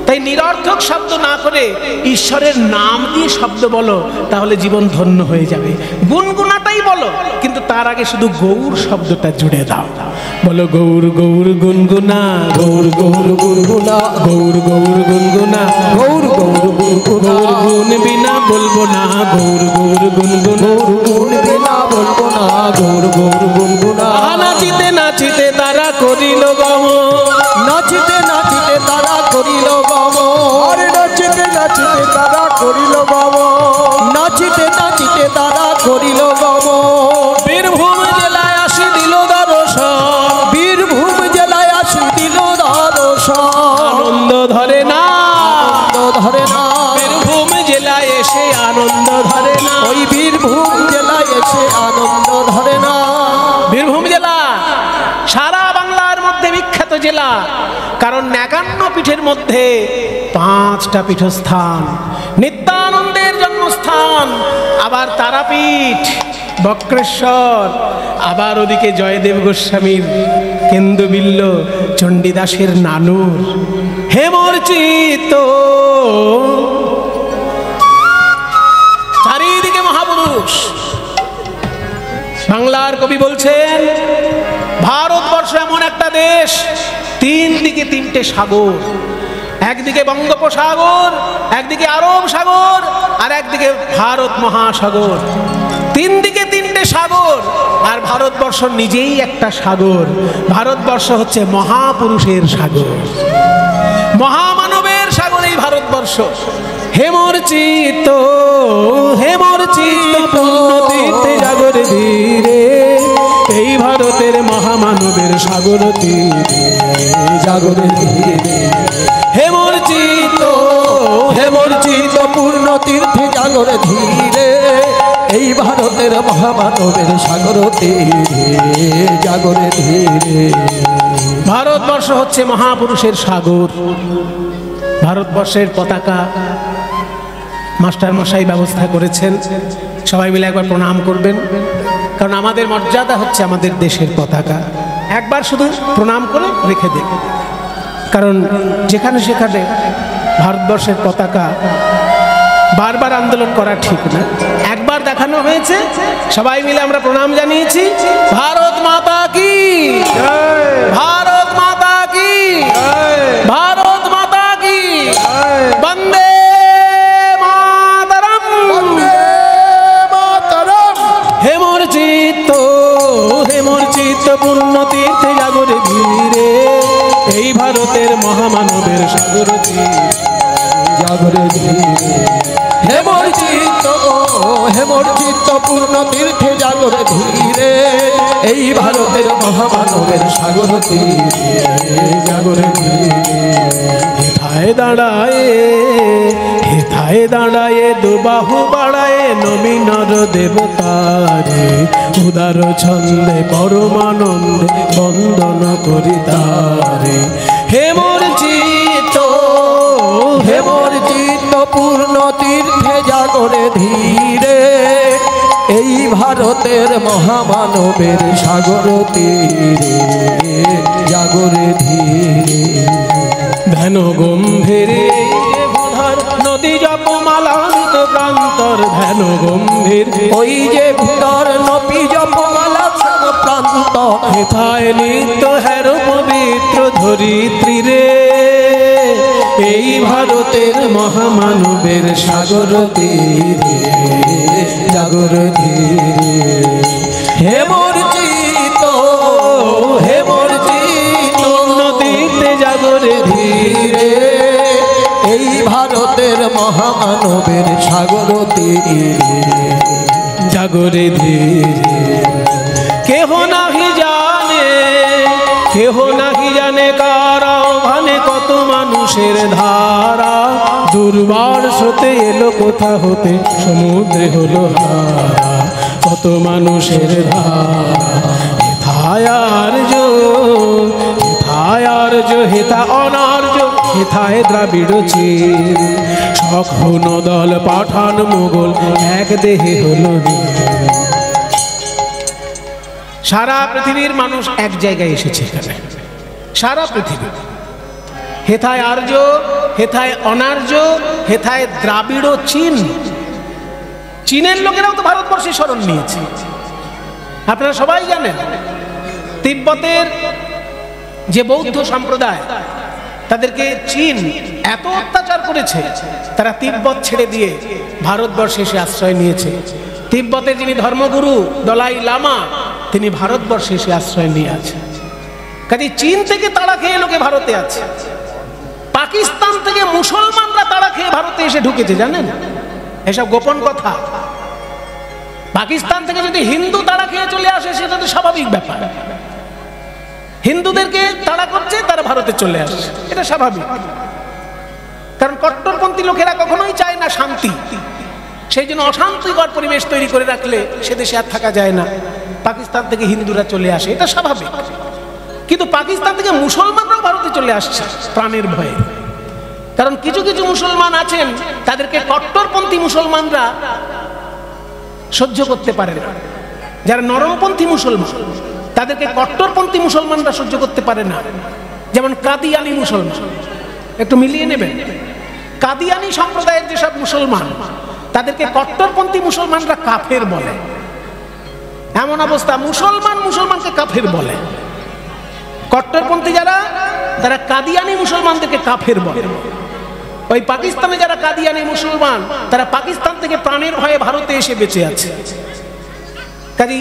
Speaker 1: তাই নিরর্থক শব্দ না করে ঈশ্বরের নাম দিয়ে শব্দ বলো, তাহলে জীবন ধন্য হয়ে যাবে। গুনগুনাটাই বলো, কিন্তু তার আগে শুধু গৌর শব্দটা জুড়ে দাও। বলো গৌর গৌর গুনগুনা,
Speaker 2: গৌর গৌর গুনগুনা,
Speaker 1: গৌর গৌর গুনগুনা,
Speaker 2: গৌর গৌর গুনগুনা।
Speaker 1: গৌর গুণ বিনা বলবো না, গৌর গৌর গুনগুনা,
Speaker 2: গৌর গুণ বিনা বলবো না, গৌর গৌর গুনগুনা।
Speaker 1: নাচিতে নাচিতে তারা করিল গম,
Speaker 2: নাচিতে নাচিতে তারা করিল গম,
Speaker 3: আরে নাচিতে নাচিতে তারা করিল গম,
Speaker 2: নাচিতে নাচিতে তারা করিল গম।
Speaker 1: বীরভূম জেলায় আসি দিল দর্শন,
Speaker 2: বীরভূম জেলায় আসি দিল দর্শন।
Speaker 1: আনন্দ ধরে না,
Speaker 2: আনন্দ ধরে না,
Speaker 1: বীরভূম জেলায় এসে আনন্দ ধরে না।
Speaker 2: ওই বীরভূম জেলায় এসে আনন্দ ধরে না।
Speaker 1: বীরভূম জেলা সারা বাংলার মধ্যে বিখ্যাত জেলা, কারণ ৫১ পীঠের মধ্যে ৫টা পীঠস্থান। নিত্যানন্দের জন্মস্থান, আবার তারাপীঠ, বক্রেশ্বর, আবার ওদিকে জয়দেব গোস্বামীর কেন্দ্রবিল্ল, চণ্ডীদাসের নানুর, হেমর্চিত। চারিদিকে মহাপুরুষ। বাংলার কবি বলছেন, ভারতবর্ষ এমন একটা দেশ, ৩ দিকে ৩টে সাগর। একদিকে বঙ্গোপসাগর, একদিকে আরব সাগর, আর একদিকে ভারত মহাসাগর। ৩ দিকে ৩টে সাগর, আর ভারতবর্ষ নিজেই একটা সাগর। ভারতবর্ষ হচ্ছে মহাপুরুষের সাগর, মহামানবের সাগর এই ভারতবর্ষ। হেমর্চিত হেমর্চিত পূর্ণতীর্থে জাগর ধীরে, এই ভারতের মহামানবের সাগর তীরে জাগর ধীরে। হেমর্চিত
Speaker 2: হেমর্চিত পূর্ণ তীর্থে জাগর ধীরে, এই ভারতের মহামানবের সাগর তীরে জাগর ধীরে।
Speaker 1: ভারতবর্ষ হচ্ছে মহাপুরুষের সাগর। ভারতবর্ষের পতাকা মাস্টার মশাই ব্যবস্থা করেছেন, সবাই মিলে একবার প্রণাম করবেন, কারণ আমাদের মর্যাদা হচ্ছে আমাদের দেশের পতাকা। একবার শুধু প্রণাম করে রেখে দেন, কারণ যেখানে সেখানে ভারতবর্ষের পতাকা বারবার আন্দোলন করা ঠিক না। একবার দেখানো হয়েছে, সবাই মিলে আমরা প্রণাম জানিয়েছি। ভারত মাতা কি, ভারত মাতা কি, ভারত মাতা কি, বন্দে মাতরম,
Speaker 3: বন্দে মাতরম।
Speaker 1: হেমর্চিত হেমর্চিত পূর্ণ তীর্থে জাগর ধীরে, এই ভারতের মহামানবের সাগর তীরে
Speaker 2: জাগর ধীরে। হেমর্চিত হেমর্চিত পূর্ণ তীর্থে জাগর ধীরে, এই ভারতের মহামানবের সাগর তীরে জাগর ধীরে।
Speaker 1: হেথায় দাঁড়ায়ে, হেথায় দাঁড়ায়ে দুবাহু বাড়ায়ে নবী নর দেবতারে, উদার ছন্দে পরমানন্দে বন্দন করি তারে। হেমর্চিত
Speaker 2: হেমর্চিত পূর্ণ তীর্থে জাগরে ধীরে, এই ভারতের মহামানবের সাগর তীরে জাগরে ধীরে।
Speaker 1: ধ্যান গম্ভীরে ভূধর নদী জপমালান্ত প্রান্তর, ধ্যান গম্ভীর
Speaker 2: ওই যে ভূতর নপি জপমালা প্রান্ত,
Speaker 1: হেথায় নিত্য হের পবিত্র ধরিত্রী রে, এই ভারতের মহামানবের সাগর তীরে
Speaker 2: জাগর ধীরে। হেমর্চিত হেমর্চিত
Speaker 1: নদীতে জাগর ধীরে,
Speaker 2: এই ভারতের মহামানবের সাগর তীরে
Speaker 1: জাগরে ধীরে। কে কেহ নাহি জানে, কেহ নাহি জানে কারা ভানে কত মানুষের ধারা, দুর্বার স্রোতে এলো কোথা হতে সমুদ্রে হলো হারা, কত মানুষের ধারা। হেথায় আর্য, হেথায় আর্য, হেথা অনার্য, হেথায় দ্রাবিড় চীন, সখন দল পাঠান মোগল এক দেহে হলো নীল। সারা পৃথিবীর মানুষ এক জায়গায় এসেছে এখানে, সারা পৃথিবী। হেথায় আর্য, হেথায় অনার্য, হেথায় দ্রাবিড় চীন। চীনের লোকেরাও তো ভারতবর্ষে শরণ নিয়েছে, আপনারা সবাই জানেন। তিব্বতের যে বৌদ্ধ সম্প্রদায়, তাদেরকে চীন এত অত্যাচার করেছে, তারা তিব্বত ছেড়ে দিয়ে ভারতবর্ষে এসে আশ্রয় নিয়েছে। তিব্বতের যিনি ধর্মগুরু দলাই লামা, তিনি ভারতবর্ষে এসে আশ্রয় নিয়ে আছে। কাজে চীন থেকে তাড়া খেয়ে লোকে ভারতে আছে। পাকিস্তান থেকে মুসলমানরা তাড়া খেয়ে ভারতে এসে ঢুকেছে, জানেন? এসব গোপন কথা। পাকিস্তান থেকে যদি হিন্দু তাড়া খেয়ে চলে আসে, সেটা তো স্বাভাবিক ব্যাপার। হিন্দুদেরকে তাড়া করছে, তারা ভারতে চলে আসছে, এটা স্বাভাবিক। কারণ কট্টরপন্থী লোকেরা কখনোই চায় না শান্তি, সেই জন্য অশান্তিকর পরিবেশ তৈরি করে রাখলে সে দেশে আর থাকা যায় না। পাকিস্তান থেকে হিন্দুরা চলে আসে, এটা স্বাভাবিক। কিন্তু পাকিস্তান থেকে মুসলমানরাও ভারতে চলে আসছে প্রাণের ভয়ে। কারণ কিছু কিছু মুসলমান আছেন, তাদেরকে কট্টরপন্থী মুসলমানরা সহ্য করতে পারে না। যারা নরমপন্থী মুসলমান, তাদেরকে কট্টরপন্থী মুসলমানরা সহ্য করতে পারে না। যেমন কাদিয়ানি মুসলমান, একটু মিলিয়ে নেবেন। কাদিয়ানি সম্প্রদায়ের যেসব মুসলমান, তাদেরকে কট্টরপন্থী মুসলমানরা কাফের বলে। এমন অবস্থা, মুসলমান মুসলমানকে কাফের বলে। কট্টরপন্থী যারা, তারা কাদিয়ানি মুসলমানদেরকে কাফের বলে। ওই পাকিস্তানে যারা কাদিয়ানি মুসলমান, তারা পাকিস্তান থেকে প্রাণের ভয়ে ভারতে এসে বেঁচে আছে। কাজে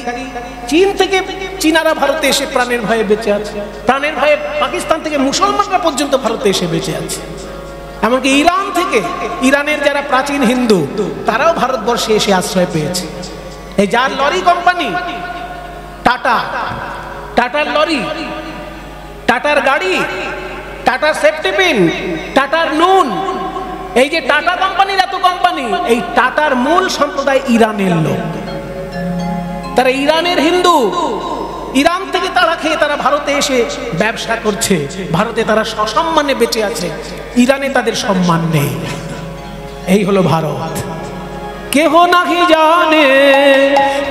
Speaker 1: চীন থেকে চীনারা ভারতে এসে প্রাণের ভয়ে বেঁচে আছে, প্রাণের ভয়ে পাকিস্তান থেকে মুসলমানরা পর্যন্ত ভারতে এসে বেঁচে আছে। এমনকি ইরান থেকে, ইরানের যারা প্রাচীন হিন্দু, তারাও ভারতবর্ষে এসে আশ্রয় পেয়েছে। এই যার লরি কোম্পানি টাটা, টাটার লরি, টাটার গাড়ি, টাটার সেফটি পিন, টাটার নুন, এই যে টাটা কোম্পানির এত কোম্পানি, এই টাটার মূল সম্প্রদায় ইরানের লোক। তারা ইরানের হিন্দু, ইরান থেকে তারা খেয়ে তারা ভারতে এসে ব্যবসা করছে। ভারতে তারা সসম্মানে বেঁচে আছে, ইরানে তাদের সম্মান নেই। এই হলো ভারত। কেহ নাহি জানে,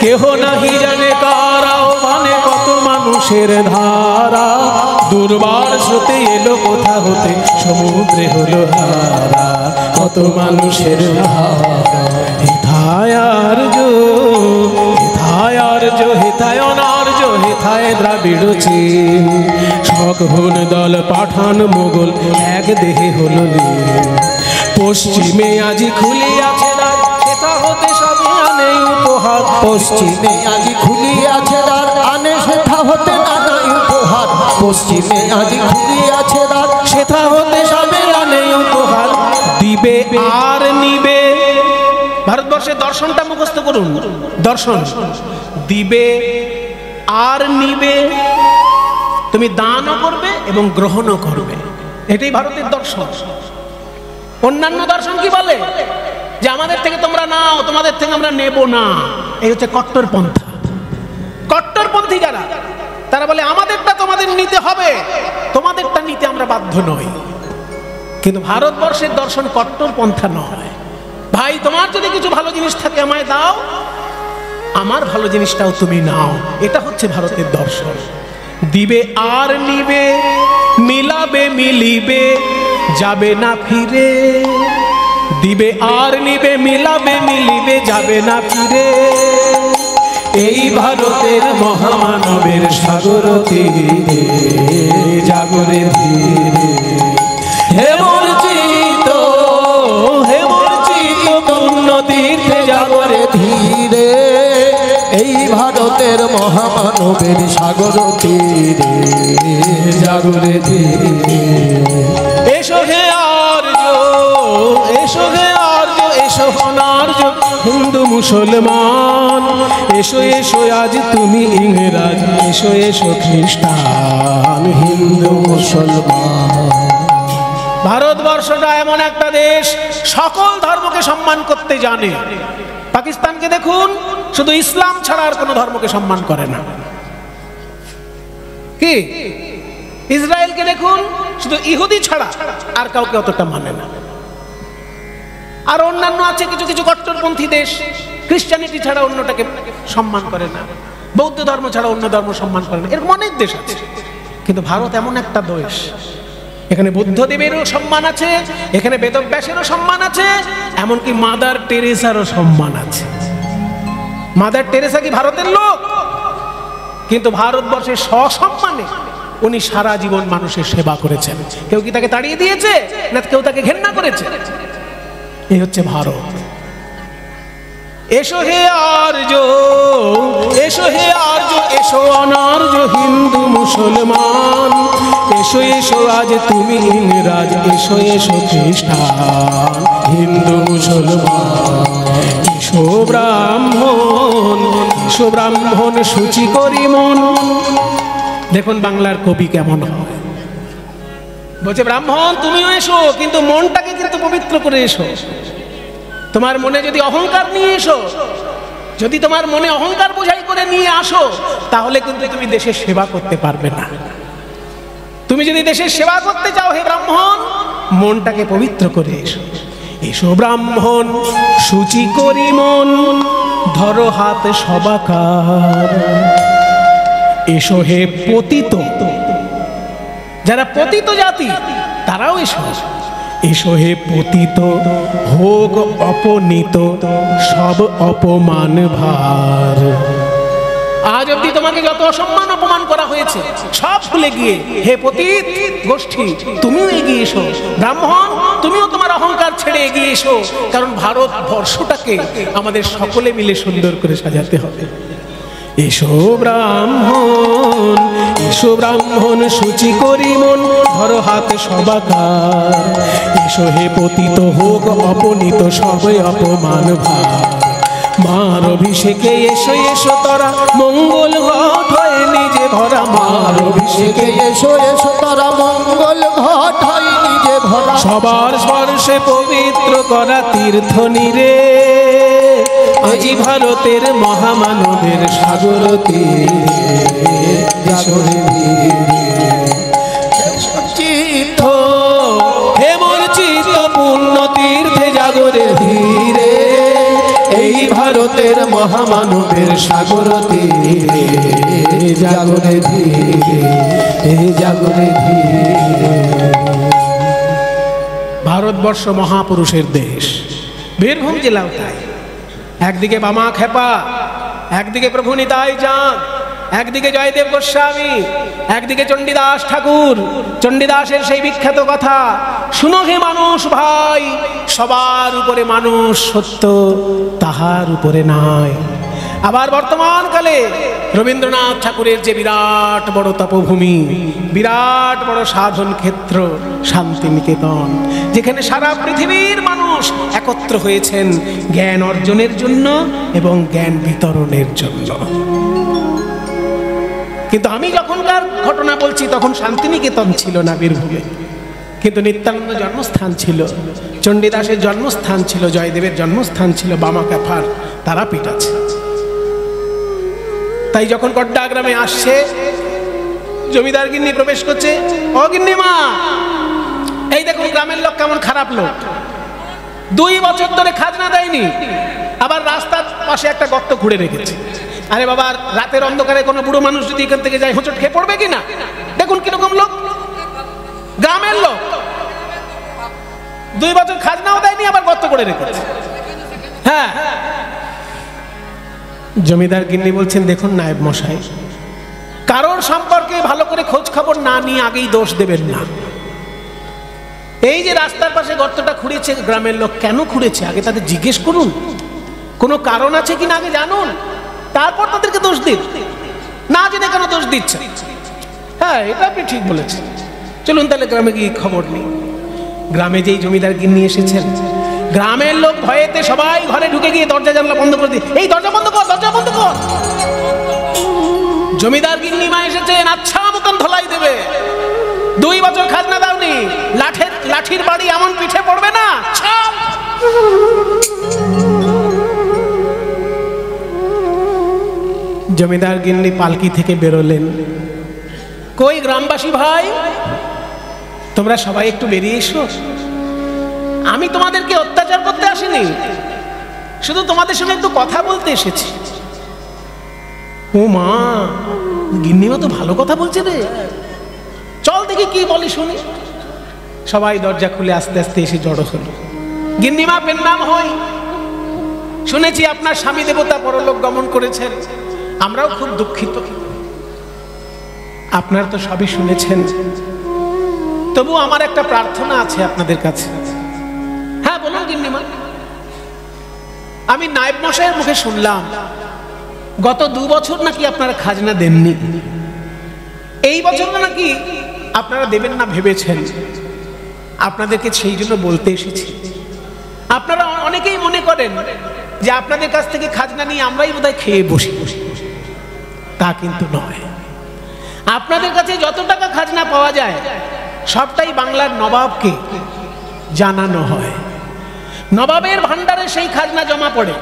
Speaker 1: কেহ নাহি জানে কারাও ভানে কত মানুষের ধারা, দুর্বার স্রোতে এলো কোথা হতে সমুদ্রে হলো হারা, কত মানুষের ধারা। হেথায় আর্য, হেথায় আর্য, হেথায় অনার্য, হেথায় দ্রাবিড় চীন, সঘন দল পাঠান মোগল এক দেহে হলো লীন। পশ্চিমে আজি খুলিয়াছে দ্বার, সেথা হতে সবে আনে উপহার।
Speaker 2: পশ্চিমে আজি খুলিয়াছে দ্বার, আনে সেথা হতে নানাই উপহার। পশ্চিমে আজি খুলিয়াছে দ্বার,
Speaker 1: সেথা হতে সবে আনে উপহার। দিবে আর নিবে, ভারতবর্ষের দর্শনটা মুখস্থ করুন। দর্শন, দিবে আর নিবে, তুমি দানও করবে এবং গ্রহণও করবে, এটাই ভারতের দর্শন। অন্যান্য দর্শন কি বলে? যে আমাদের থেকে তোমরা নাও, তোমাদের থেকে আমরা নেব না। এই হচ্ছে কট্টরপন্থা। কট্টরপন্থী যারা, তারা বলে আমাদেরটা তোমাদের নিতে হবে, তোমাদেরটা নিতে আমরা বাধ্য নই। কিন্তু ভারতবর্ষের দর্শন কট্টরপন্থা নয়। ভাই, তোমার যদি কিছু ভালো জিনিস থাকে আমায় দাও, আমার ভালো জিনিসটাও তুমি নাও, এটা হচ্ছে ভারতের দর্শন। দিবে আর নিবে, মিলাবে মিলিবে, যাবে না ফিরে। দিবে আর নিবে, মিলাবে মিলিবে, যাবে না ফিরে। এই ভারতের মহামানবের সাগর তীরে, জাগরে ধীরে। হে মর্জিত, হে মর্জিত পূর্ণ তীর্থে জাগরে
Speaker 2: ধীরে। এই ভারতের মহামানবের সাগর তীরে,
Speaker 1: জাগরে ধীরে। এসো হে আর্য, এসো হে আর্য, এসো এসো অনার্য হিন্দু মুসলমান, এসো এসো আজ তুমি ইংরাজ, এসো এসো খ্রিস্টান হিন্দু মুসলমান। ভারতবর্ষটা এমন একটা দেশ সকল ধর্মকে সম্মান করতে জানে। পাকিস্তানকে দেখুন, শুধু ইসলাম ছাড়া আর কোনো ধর্মকে সম্মান করে না। কি ইসরায়েলকে দেখুন, শুধু ইহুদি ছাড়া আর কাউকে অতটা মানে না। আর অন্যান্য আছে কিছু কিছু কট্টরপন্থী দেশ, খ্রিস্টানিটি ছাড়া অন্যটাকে সম্মান করে না, বৌদ্ধ ধর্ম ছাড়া অন্য ধর্ম সম্মান করে না, এরকম অনেক দেশ আছে। কিন্তু ভারত এমন একটা দেশ, এখানে বুদ্ধদেবেরও সম্মান আছে, এখানে বেদব্যাসেরও সম্মান আছে, এমনকি মাদার টেরেসারও সম্মান আছে। মাদার টেরেসা কি ভারতের লোক? কিন্তু ভারতবর্ষের সসম্মানে উনি সারা জীবন মানুষের সেবা করেছেন। কেউ কি তাকে তাড়িয়ে দিয়েছে, না কেউ তাকে ঘেন্না করেছে? এই হচ্ছে ভারত। এসো হে আর্য, এসো হে আর্য, এসো অনার্য হিন্দু মুসলমান, এসো এসো আজ তুমি ইংরাজ, এসো এসো খ্রিস্টান হিন্দু মুসলমান। এসো ব্রাহ্মণ, এসো ব্রাহ্মণ সূচি করি মন। দেখুন বাংলার কবি কেমন হয়, বলছে ব্রাহ্মণ তুমিও এসো, কিন্তু মনটাকে কিন্তু পবিত্র করে এসো। তোমার মনে যদি অহংকার নিয়ে এসো, যদি তোমার মনে অহংকার বোঝাই করে নিয়ে আসো, তাহলে কিন্তু তুমি দেশের সেবা করতে পারবে না। তুমি যদি দেশের সেবা করতে চাও হে ব্রাহ্মণ, মনটাকে পবিত্র করে এসো। এসো ব্রাহ্মণ সূচি করি মন, ধরো হাত সবাকার। এসো হে পতিত, যারা পতিত জাতি তারাও এসো। এসো হে পতিত হোক অপনীত সব অপমান ভার। আজ অব্দি তোমাকে যত অসম্মান অপমান করা হয়েছে সব ভুলে গিয়ে হে পতিত গোষ্ঠী তুমিও এগিয়ে এসো। ব্রাহ্মণ তুমিও তোমার অহংকার ছেড়ে এগিয়ে এসো, কারণ ভারতবর্ষটাকে আমাদের সকলে মিলে সুন্দর করে সাজাতে হবে। এসো ব্রাহ্মণ, এসো ব্রাহ্মণ সূচি করি মন, ধরো হাত সবাকার। এসো হে পতিত হোক অপনীত সবে অপমান ভার। মার অভিষেকে এসো এসো তোরা মঙ্গল ঘট হয়ে নিজে ভরা। মার অভিষেকে
Speaker 2: এসো এসো তারা মঙ্গল ঘট হয় নিজে ভরা।
Speaker 1: সবার স্পর্শে পবিত্র করা তীর্থ নীরে, আজি ভারতের মহামানবের সাগর তীরে। চিত্ত হে মোর চিত্ত পূর্ণ তীর্থে জাগরে ধীরে, এই ভারতের মহামানবের সাগর তীরে। জাগরে ধীরে, জাগরে ধীরে। ভারতবর্ষ মহাপুরুষের দেশ, বীরভূম জেলাও তাই। একদিকে বামা খেপা, একদিকে প্রভু নিতাই চাঁদ, একদিকে জয়দেব গোস্বামী, একদিকে চণ্ডীদাস ঠাকুর। চণ্ডীদাসের সেই বিখ্যাত কথা, শুনো হে মানুষ ভাই, সবার উপরে মানুষ সত্য, তাহার উপরে নাই। আবার বর্তমান কালে রবীন্দ্রনাথ ঠাকুরের যে বিরাট বড় তপভূমি, বিরাট বড় সাধন ক্ষেত্র শান্তিনিকেতন, যেখানে সারা পৃথিবীর মানুষ একত্র হয়েছেন জ্ঞান অর্জনের জন্য এবং জ্ঞান বিতরণের জন্য। কিন্তু আমি যখনকার ঘটনা বলছি তখন শান্তিনিকেতন ছিল না বীরভূমে, কিন্তু নিত্যানন্দ জন্মস্থান ছিল, চণ্ডীদাসের জন্মস্থান ছিল, জয়দেবের জন্মস্থান ছিল, বামা ক্যাফার তারাপীঠ আছে। তাই যখন কড্ডা গ্রামে আসছে, জমিদার গিন্নি প্রবেশ করছে, ও গিন্নি মা এই দেখুন গ্রামের লোক কেমন খারাপ লোক, 2 বছর ধরে খাজনা দেয়নি, আবার রাস্তার পাশে একটা গর্ত খুঁড়ে রেখেছে। আরে বাবা, রাতের অন্ধকারে কোনো বুড়ো মানুষ যদি এখান থেকে যায় হোঁচট খেয়ে পড়বে কিনা? দেখুন কিরকম লোক, গ্রামের লোক, 2 বছর খাজনাও দেয়নি, আবার গর্ত করে রেখেছে। হ্যাঁ, জমিদার গিন্নি বলছেন, দেখুন নায়েব মশাই, কারোর সম্পর্কে ভালো করে খোঁজ খবর না নিয়ে আগেই দোষ দেবেন না। এই যে রাস্তার পাশে গর্তটা খুঁড়েছে গ্রামের লোক, কেন খুঁড়েছে আগে তাদের জিজ্ঞেস করুন, কোনো কারণ আছে কিনা আগে জানুন, তারপর তাদেরকে দোষ দিন। না জেনে কেন দোষ দিচ্ছে? হ্যাঁ, এটা আপনি ঠিক বলেছেন। চলুন তাহলে গ্রামে গিয়ে খবর নিই। গ্রামে যেই জমিদার গিন্নি এসেছেন, গ্রামের লোক ভয়েতে সবাই ঘরে ঢুকে গিয়ে দরজা জানলা বন্ধ করে দিয়ে, এই দরজা বন্ধ কর, দরজা বন্ধ কর। জমিদার গিন্নিমা এসেছেন, আচ্ছা মতন ধলাই দেবে। 2 বছর খাজনা দাওনি, লাঠির বাড়ি এমন পিঠে পড়বে না। জমিদার গিন্নি পালকি থেকে বেরোলেন। কই গ্রামবাসী ভাই, তোমরা সবাই একটু বেরিয়ে এসো। আমি তোমাদেরকে অত্যাচার করতে আসিনি, শুধু তোমাদের সঙ্গে একটু কথা বলতে এসেছি। ও মা, গিন্নিমা তো ভালো কথা বলছে রে, চল দেখি কি বলি শুনি। সবাই দরজা খুলে আস্তে আস্তে এসে জড়ো হলো। গিন্নিমা পেন্নাম হই, শুনেছি আপনার স্বামী দেবতা পরলোক গমন করেছেন, আমরাও খুব দুঃখিত। আপনারা তো সবই শুনেছেন, তবু আমার একটা প্রার্থনা আছে আপনাদের কাছে। হ্যাঁ বলুন গিন্নিমা। আমি নায়েব মশাইয়ের মুখে শুনলাম গত 2 বছর নাকি আপনারা খাজনা দেননি, এই বছর নাকি আপনারা দেবেন না ভেবেছেন। আপনাদেরকে সেই জন্য বলতে এসেছি। আপনারা অনেকেই মনে করেন যে আপনাদের কাছ থেকে খাজনা নিয়ে আমরাই বোধহয় খেয়ে বসি, তা কিন্তু নয়। আপনাদের কাছে যত টাকা খাজনা পাওয়া যায় সবটাই বাংলার নবাবকে জানানো হয়। নবাবের ভান্ডারে সেই খাজনা জমা পড়ে।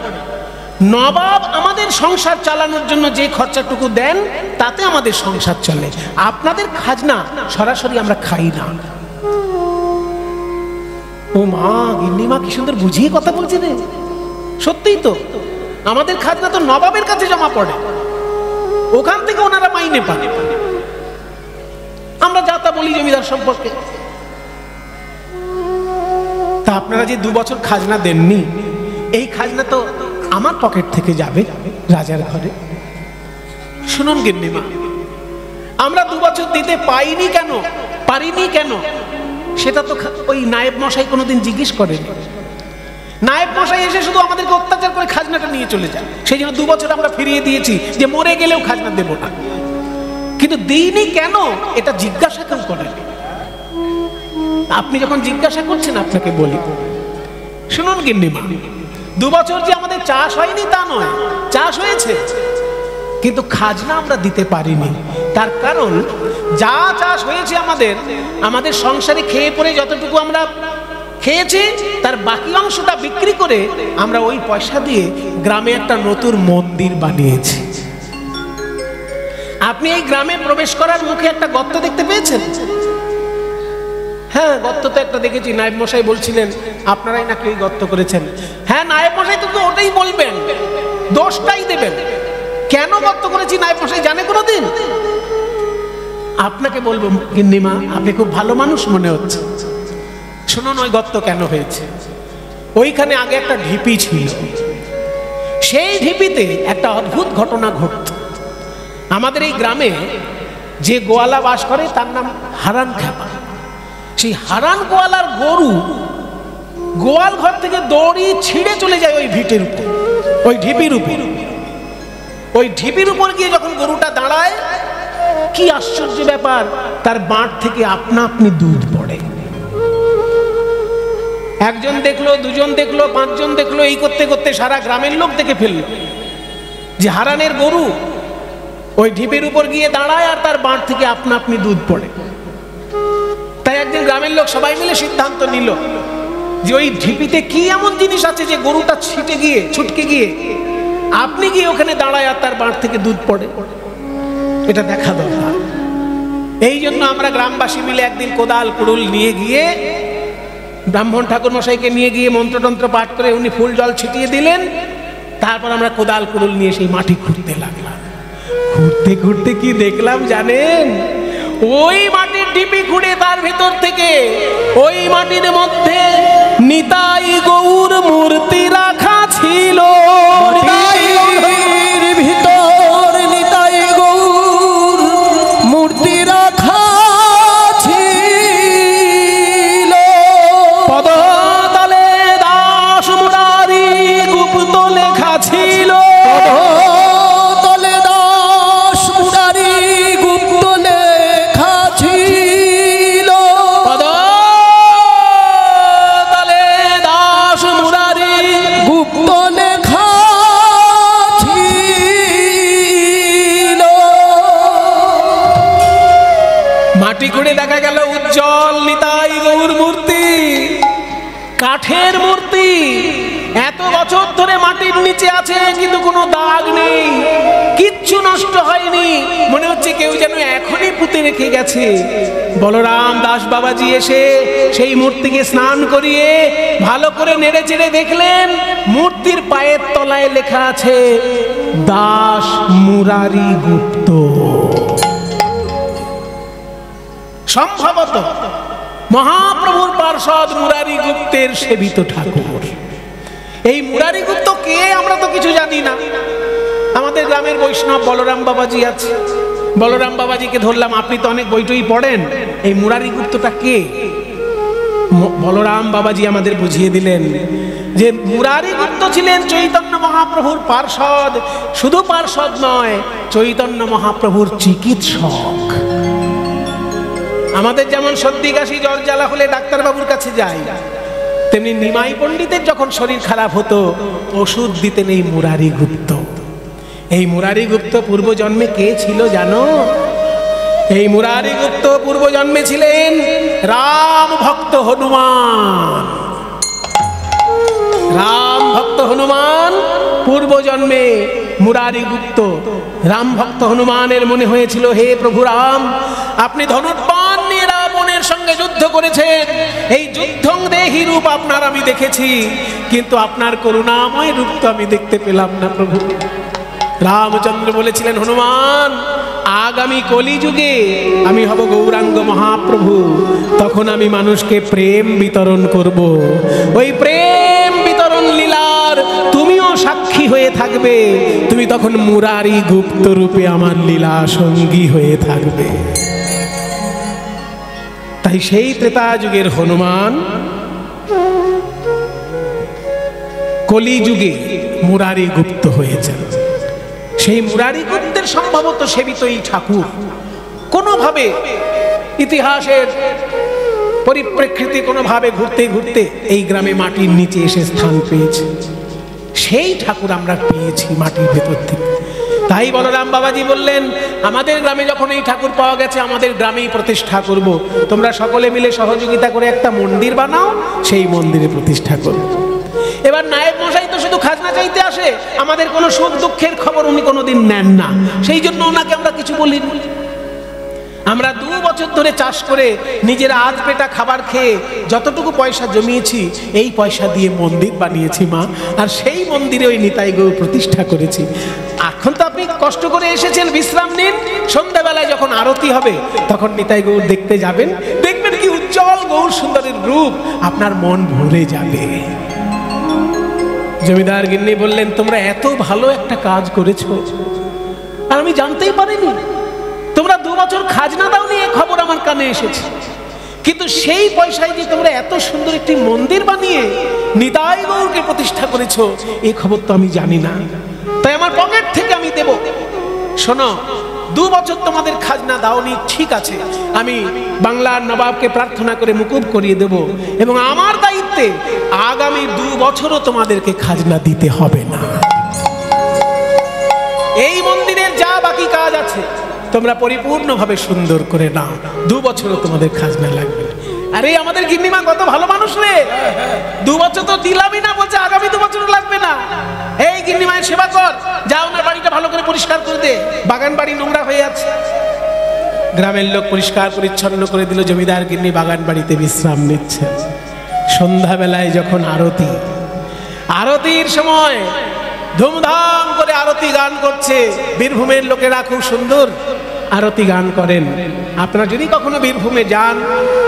Speaker 1: নবাব আমাদের সংসার চালানোর জন্য যে খরচাটুকু দেন তাতে আমাদের সংসার চলে। আপনাদের খাজনা সরাসরি আমরা খাই না। ও মা, গিন্নিমা কি সুন্দর বুঝিয়ে কথা বলছে রে। সত্যিই তো, আমাদের খাজনা তো নবাবের কাছে জমা পড়ে, ওখান থেকে ওনারা মাইনে পান। আমরা যা তা বলি জমিদার সম্পর্কে। তা আপনারা যে 2 বছর খাজনা দেননি, এই খাজনা তো আমার পকেট থেকে যাবে রাজার ঘরে। শুনুন গিন্নিমা, আমরা 2 বছর দিতে পারিনি কেন সেটা তো ওই নায়েব মশাই কোনোদিন জিজ্ঞেস করেনি। নায়েব মশাই এসে শুধু আমাদেরকে অত্যাচার করে খাজনাটা নিয়ে চলে যায়। সেই জন্য 2 বছর আমরা ফিরিয়ে দিয়েছি যে মরে গেলেও খাজনা দেব না। কিন্তু দিইনি কেন এটা জিজ্ঞাসা কেউ করেন। আপনি যখন জিজ্ঞাসা করছেন আপনাকে বলি। শুনুন গিন্নিমা, 2 বছর যে আমাদের চাষ হয়নি তা নয়, চাষ হয়েছে, কিন্তু খাজনা আমরা দিতে পারিনি। তার কারণ যা চাষ হয়েছে আমাদের সংসারে খেয়ে পরে যতটুকু আমরা খেয়েছি তার বাকি অংশটা বিক্রি করে আমরা ওই পয়সা দিয়ে গ্রামে একটা নতুন মন্দির বানিয়েছি। আপনি এই গ্রামে প্রবেশ করার মুখে একটা গর্ত দেখতে পেয়েছেন? হ্যাঁ, গর্ত তো একটা দেখেছি। নায়েব মশাই বলছিলেন আপনারাই নাকি ওই গর্ত করেছেন। হ্যাঁ, নায়েব মশাই তো ওটাই বলবেন, দোষটাই দেবেন। কেন গর্ত করেছি নায়েব মশাই জানে কোনোদিন? আপনাকে বলবো গিন্নিমা, আপনি খুব ভালো মানুষ মনে হচ্ছে। শুনুন ওই গর্ত কেন হয়েছে। ওইখানে আগে একটা ঢিপি ছিল। সেই ঢিপিতে একটা অদ্ভুত ঘটনা ঘটত। আমাদের এই গ্রামে যে গোয়ালা বাস করে তার নাম হারান খ্যাপা। সেই হারান গোয়ালার গরু গোয়াল ঘর থেকে দড়ি ছিঁড়ে চলে যায় ওই ভিটের উপর, ওই ঢিপির উপর। ওই ঢিপির উপর গিয়ে যখন গরুটা দাঁড়ায়, কি আশ্চর্য ব্যাপার, তার বাঁট থেকে আপনা আপনি দুধ পড়ে। একজন দেখলো, দুজন দেখলো, 5 জন দেখলো। এই করতে করতে সারা গ্রামের লোক দেখে ফেললো যে হারানের গরু ওই ঢিপির উপর গিয়ে দাঁড়ায় আর তার বাঁট থেকে আপনা আপনি দুধ পড়ে। তাই একদিন গ্রামের লোক সবাই মিলে সিদ্ধান্ত নিল যে ওই ঢিপিতে কি এমন জিনিস আছে যে গরুটা ছুটকে গিয়ে আপনি গিয়ে ওখানে দাঁড়ায় আর তার বাঁট থেকে দুধ পড়ে, এটা দেখা দরকার। এই জন্য আমরা গ্রামবাসী মিলে একদিন কোদাল কুড়ুল নিয়ে গিয়ে ব্রাহ্মণ ঠাকুর মশাইকে নিয়ে গিয়ে মন্ত্রতন্ত্র পাঠ করে উনি ফুল জল ছিটিয়ে দিলেন। তারপর আমরা কোদাল কুড়ুল নিয়ে সেই মাটি খুঁড়তে লাগলাম। খুঁড়তে খুঁড়তে কি দেখলাম জানেন? ওই মাটির ঢিপি খুঁড়ে তার ভিতর থেকে ওই মাটির মধ্যে নিতাই গৌর মূর্তি রাখা ছিল।
Speaker 2: ভিতর নিতাই গৌর মূর্তি রাখা ছিল।
Speaker 1: পদতলে দাস মুরারি গুপ্ত লেখা ছিল। মাটি খুঁড়ে দেখা গেল উজ্জ্বল নিতাই গৌর মূর্তি, কাঠের মূর্তি, এত বছর ধরে মাটির নিচে আছে কিন্তু কোনো দাগ নেই, কিচ্ছু নষ্ট হয়নি, মনে হচ্ছে কেউ যেন এখনই পুঁতে রেখে গেছে। বলরাম দাস বাবাজি এসে সেই মূর্তিকে স্নান করিয়ে ভালো করে নেড়ে চেড়ে দেখলেন মূর্তির পায়ের তলায় লেখা আছে দাস মুরারি গুপ্ত। সম্ভবত মহাপ্রভুর পার্ষদ মুরারি গুপ্তের সেবিত ঠাকুর। এই মুরারি গুপ্ত কে আমরা তো কিছু জানি না। আমাদের গ্রামের বৈষ্ণব বলরাম বাবাজি আছে, বলরাম বাবাজিকে ধরলাম, আপনি তো অনেক বইটই পড়েন, এই মুরারি গুপ্তটা কে? বলরাম বাবাজি আমাদের বুঝিয়ে দিলেন যে মুরারি গুপ্ত ছিলেন চৈতন্য মহাপ্রভুর পার্ষদ, শুধু পার্ষদ নয়, চৈতন্য মহাপ্রভুর চিকিৎসক। আমাদের যেমন সর্দি কাশি জ্বর জ্বালা হলে ডাক্তারবাবুর কাছে যাই, তেমনি নিমাই পণ্ডিতের যখন শরীর খারাপ হতো ওষুধ দিতেন এই মুরারি গুপ্ত। এই মুরারি গুপ্ত পূর্বজন্মে কে ছিল জানো? এই মুরারি গুপ্ত পূর্বজন্মে ছিলেন রাম ভক্ত হনুমান। রাম ভক্ত হনুমান পূর্বজন্মে মুরারি গুপ্ত। রাম ভক্ত হনুমানের মনে হয়েছিল, হে প্রভু রাম, আপনি ধনুর্বাণ নিয়ে রাবণের সঙ্গে যুদ্ধ করেছেন, এই যুদ্ধং দেহি রূপ আপনার আমি দেখেছি, কিন্তু আপনার করুণাময় রূপ তো আমি দেখতে পেলাম না প্রভু। রামচন্দ্র বলেছিলেন, হনুমান, আগামী কলিযুগে আমি হব গৌরাঙ্গ মহাপ্রভু, তখন আমি মানুষকে প্রেম বিতরণ করব, ওই প্রেম বিতরণ লীলার তুমিও সাক্ষী হয়ে থাকবে, তুমি তখন মুরারি গুপ্ত রূপে আমার লীলা সঙ্গী হয়ে থাকবে। তাই সেই ত্রেতা যুগের হনুমান কলিযুগে মুরারি গুপ্ত হয়েছেন। সেই মুরারি গুপ্তের সম্ভবত সেবিত এই ঠাকুর কোনোভাবে ইতিহাসের পরিপ্রেক্ষিতে কোনোভাবে ঘুরতে ঘুরতে এই গ্রামে মাটির নিচে এসে স্থান পেয়েছে। সেই ঠাকুর আমরা পেয়েছি মাটির ভেতর থেকে। তাই বলরাম বাবাজি বললেন, আমাদের গ্রামে যখন এই ঠাকুর পাওয়া গেছে আমাদের গ্রামেই প্রতিষ্ঠা করব, তোমরা সকলে মিলে সহযোগিতা করে একটা মন্দির বানাও, সেই মন্দিরে প্রতিষ্ঠা করো। এবার নায়েব মশাই তো শুধু খাজনা চাইতে আসে, আমাদের কোনো সুখ দুঃখের খবর উনি কোনোদিন নেন না, সেই জন্য ওনাকে আমরা কিছু বলিনি। আমরা 2 বছর ধরে চাষ করে নিজেরা আধ পেটা খাবার খেয়ে যতটুকু পয়সা জমিয়েছি এই পয়সা দিয়ে মন্দির বানিয়েছি মা, আর সেই মন্দিরে ওই নিতাই গৌর প্রতিষ্ঠা করেছি। এখন তো আপনি কষ্ট করে এসেছেন, বিশ্রাম নিন, সন্ধ্যাবেলায় যখন আরতি হবে তখন নিতাই গৌর দেখতে যাবেন, দেখবেন কি উজ্জ্বল গৌর সুন্দরের রূপ, আপনার মন ভরে যাবে। জমিদার গিন্নি বললেন, তোমরা এত ভালো একটা কাজ করেছো আর আমি জানতেই পারিনি। তোমরা 2 বছর খাজনা দাওনি, এই খবর আমার কানে এসেছে, কিন্তু সেই পয়সায় যে তোমরা এত সুন্দর একটি মন্দির বানিয়ে নিতাই গৌরকে প্রতিষ্ঠা করেছো এই খবর তো আমি জানি না, তাই আমার পকেট থেকে আমি দেব। শোনো, 2 বছর তোমাদের খাজনা দাওনি, ঠিক আছে, আমি বাংলার নবাবকে প্রার্থনা করে মুকুব করিয়ে দেব, এবং আমার দায়িত্বে আগামী 2 বছরও তোমাদেরকে খাজনা দিতে হবে না। এই মন্দিরের যা বাকি কাজ আছে তোমরা পরিপূর্ণভাবে সুন্দর করে নাও, 2 বছরও তোমাদের খাজনা লাগবে। আরে আমাদের গিন্নিমা কত ভালো মানুষ রে, 2 বছর তো দিলামই না, বলছে আগামী 2 বছর লাগবে না। এই গিন্নিমায়ের সেবা কর, যাও না বাড়িটা ভালো করে পরিষ্কার করে দে, বাগান বাড়ি নোংরা হয়ে আছে। গ্রামের লোক পরিষ্কার পরিচ্ছন্ন করে দিল, জমিদার গিন্নি বাগান বাড়িতে বিশ্রাম নিচ্ছে। সন্ধ্যাবেলায় যখন আরতি, আরতির সময় ধুমধাম করে আরতি গান করছে, বীরভূমের লোকেরা খুব সুন্দর আরতি গান করেন। আপনারা যদি কখনো বীরভূমে যান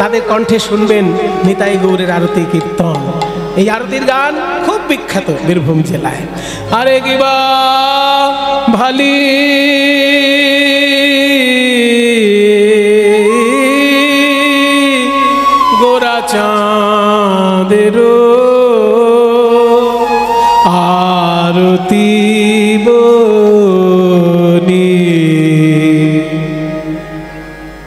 Speaker 1: তাদের কণ্ঠে শুনবেন নিতাই গৌরের আরতি কীর্তন। এই আরতির গান খুব বিখ্যাত বীরভূম জেলায়। আরে গিবা ভালি গোরা চাঁদের আরতি বনি।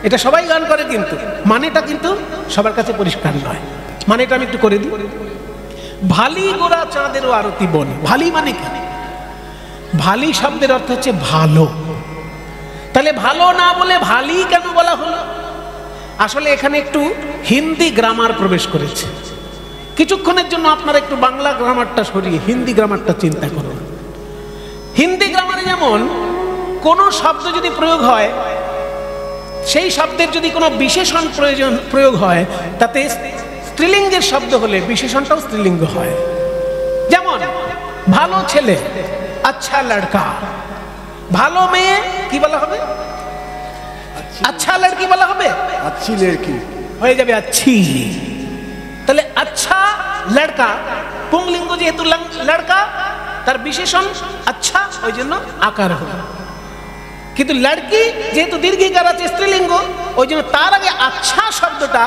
Speaker 1: এটা সবাই গান করে, কিন্তু মানেটা কিন্তু সবার কাছে পরিষ্কার নয়। মানেটা আমি একটু করে দিই। ভালি গোরা চাঁদেরও আরতি বনে। ভালি মানে কি? ভালি শব্দের অর্থ হচ্ছে ভালো। তাহলে ভালো না বলে ভালি কেন বলা হলো? আসলে এখানে একটু হিন্দি গ্রামার প্রবেশ করেছে। কিছুক্ষণের জন্য আপনারা একটু বাংলা গ্রামারটা সরিয়ে হিন্দি গ্রামারটা চিন্তা করুন। হিন্দি গ্রামারে যেমন কোনো শব্দ যদি প্রয়োগ হয়, সেই শব্দের যদি কোনো বিশেষণ প্রয়োগ হয়, তাতে স্ত্রীলিঙ্গের শব্দ হলে বিশেষণটাও স্ত্রীলিঙ্গ হয়। যেমন ভালো ছেলে, আচ্ছা লড়কা। ভালো মেয়ে কি বলা হবে? আচ্ছা লড়কি বলা হবে,
Speaker 3: अच्छी लड़की
Speaker 1: হয়ে যাবে আচ্ছি। তাহলে আচ্ছা লড়কা পুংলিঙ্গ, যেহেতু লড়কা তার বিশেষণ আচ্ছা, ওই জন্য আকার হলো। কিন্তু লড়কি যেহেতু দীর্ঘিকার আছে স্ত্রীলিঙ্গ, ওই জন্য তার আগে আচ্ছা শব্দটা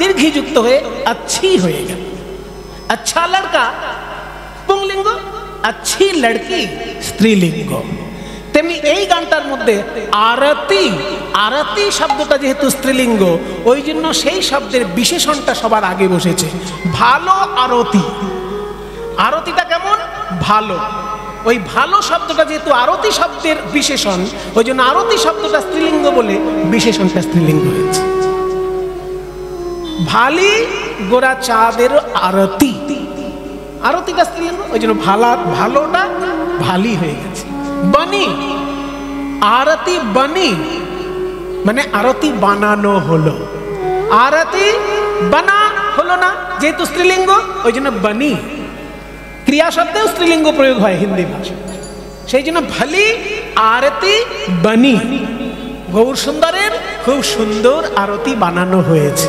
Speaker 1: দীর্ঘিযুক্ত হয়ে আচ্ছি হয়ে গেল। আচ্ছা লড়কা পুংলিঙ্গ, আচ্ছি লড়কি স্ত্রীলিঙ্গ। তেমনি এই গানটার মধ্যে আরতি, আরতি শব্দটা যেহেতু স্ত্রীলিঙ্গ, ওই জন্য সেই শব্দের বিশেষণটা সবার আগে বসেছে। ভালো আরতি, আরতিটা কেমন? ভালো। ওই ভালো শব্দটা যেহেতু আরতি শব্দের বিশেষণ, ওই জন্য আরতি শব্দটা স্ত্রীলিঙ্গ বলে বিশেষণটা স্ত্রীলিঙ্গ হয়েছে। ভালি গোরা চাঁদের আরতি, আরতিটা স্ত্রীলিঙ্গ, ওই জন্য ভালোটা ভালি হয়ে গেছে। বনি, আরতি বনি মানে আরতি বানানো হলো। আরতি বানা হলো না, যেহেতু স্ত্রীলিঙ্গ, ওই জন্য বনি। ক্রিয়া শব্দেও স্ত্রীলিঙ্গ প্রয়োগ হয় হিন্দি ভাষা, সেই জন্য ভালি আরতি বনি। গৌর সুন্দরের খুব সুন্দর আরতি বানানো হয়েছে।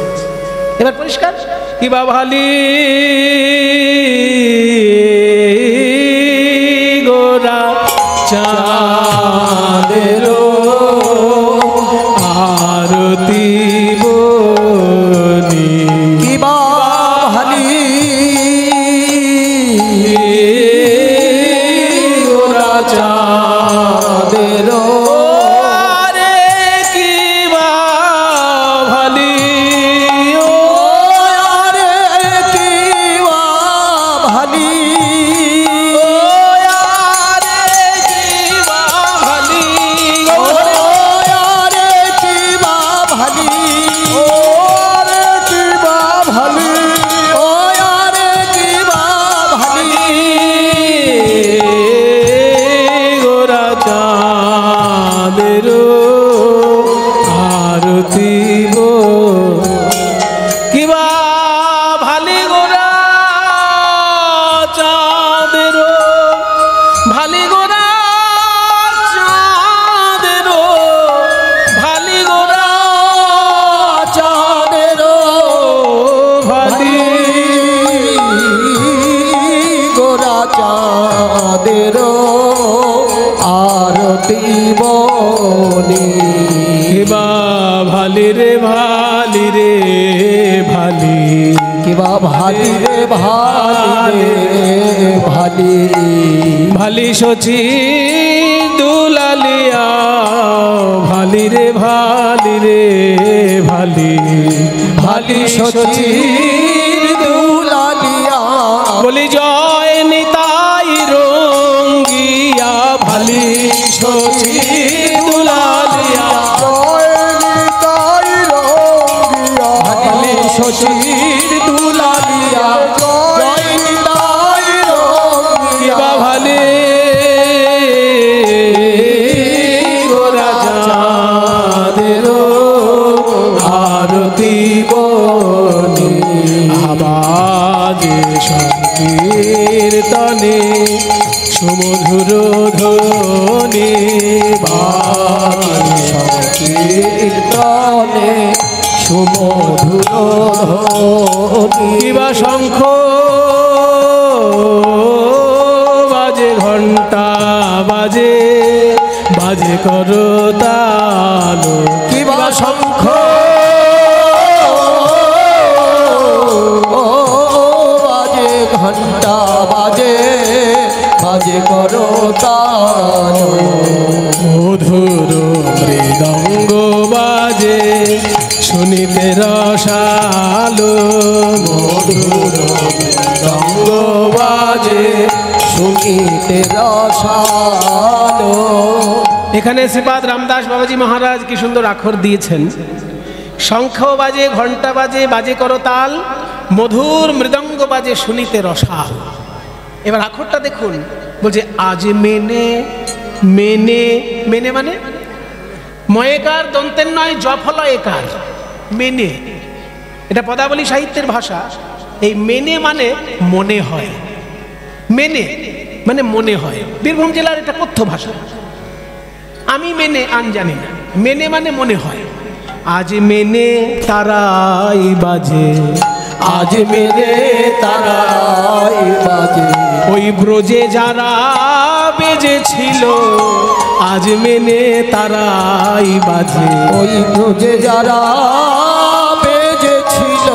Speaker 1: এবার পরিষ্কার কি বা ভালি গোরা চাঁদের আরতি বনি,
Speaker 2: কি বা ভালি
Speaker 1: গোরা চাঁদের আরে কি বা ভালি, ও
Speaker 2: আরে কি বা ভালি, চাঁদের আরতি বনি।
Speaker 1: কিবা ভালি রে ভালি রে ভালি,
Speaker 2: কিবা ভালি রে ভালি রে ভালি,
Speaker 1: ভালি সচি দুলালিয়া ভালি রে ভালি রে ভালি,
Speaker 2: ভালি সচি দুলালিয়া
Speaker 1: বলি জয় নিতাই রঙ্গিয়া ভালি সচি দুলালিয়া,
Speaker 2: ভালি সচির দুলালিয়া জয় নিতাই রঙ্গিয়া
Speaker 1: ভালি গোরা চাঁদের আরতি বনি, আবাজে সংকীর্তনে সুমধুর ধ্বনি,
Speaker 2: বাজে সংকীর্তনে সুমধুর ধ্বনি।
Speaker 1: কিবা শঙ্খ বাজে, ঘন্টা বাজে, বাজে করতাল,
Speaker 2: কিবা শঙ্খ বাজে, ঘন্টা বাজে, বাজে করতাল,
Speaker 1: মধুর মৃদঙ্গ বাজে শুনিতে রসালো,
Speaker 2: মধুর মৃদঙ্গ বাজে শুনিতে রসালো।
Speaker 1: এখানে শ্রীপাদ রামদাস বাবাজি মহারাজ কি সুন্দর আখর দিয়েছেন। শঙ্খ বাজে, ঘণ্টা বাজে, বাজে করতাল, মধুর মৃদঙ্গ বাজে শুনিতে রসাল। এবার আখরটা দেখুন, বলছে আজ মেনে মেনে, মেনে মানে ময়েকার দন্তের নয়, জফলা একার, মেনে। এটা পদাবলী সাহিত্যের ভাষা। এই মেনে মানে মনে হয়, মেনে মানে মনে হয়। বীরভূম জেলার এটা কথ্য ভাষা। আমি মেনে আন জানি না, মেনে মানে মনে হয়। আজ মেনে তারাই বাজে,
Speaker 2: আজ মেরে তারাই বাজে,
Speaker 1: ওই ব্রজে যারা বেজেছিল, আজ মেনে তারাই বাজে।
Speaker 2: ওই ব্রজে যারা বেজেছিল,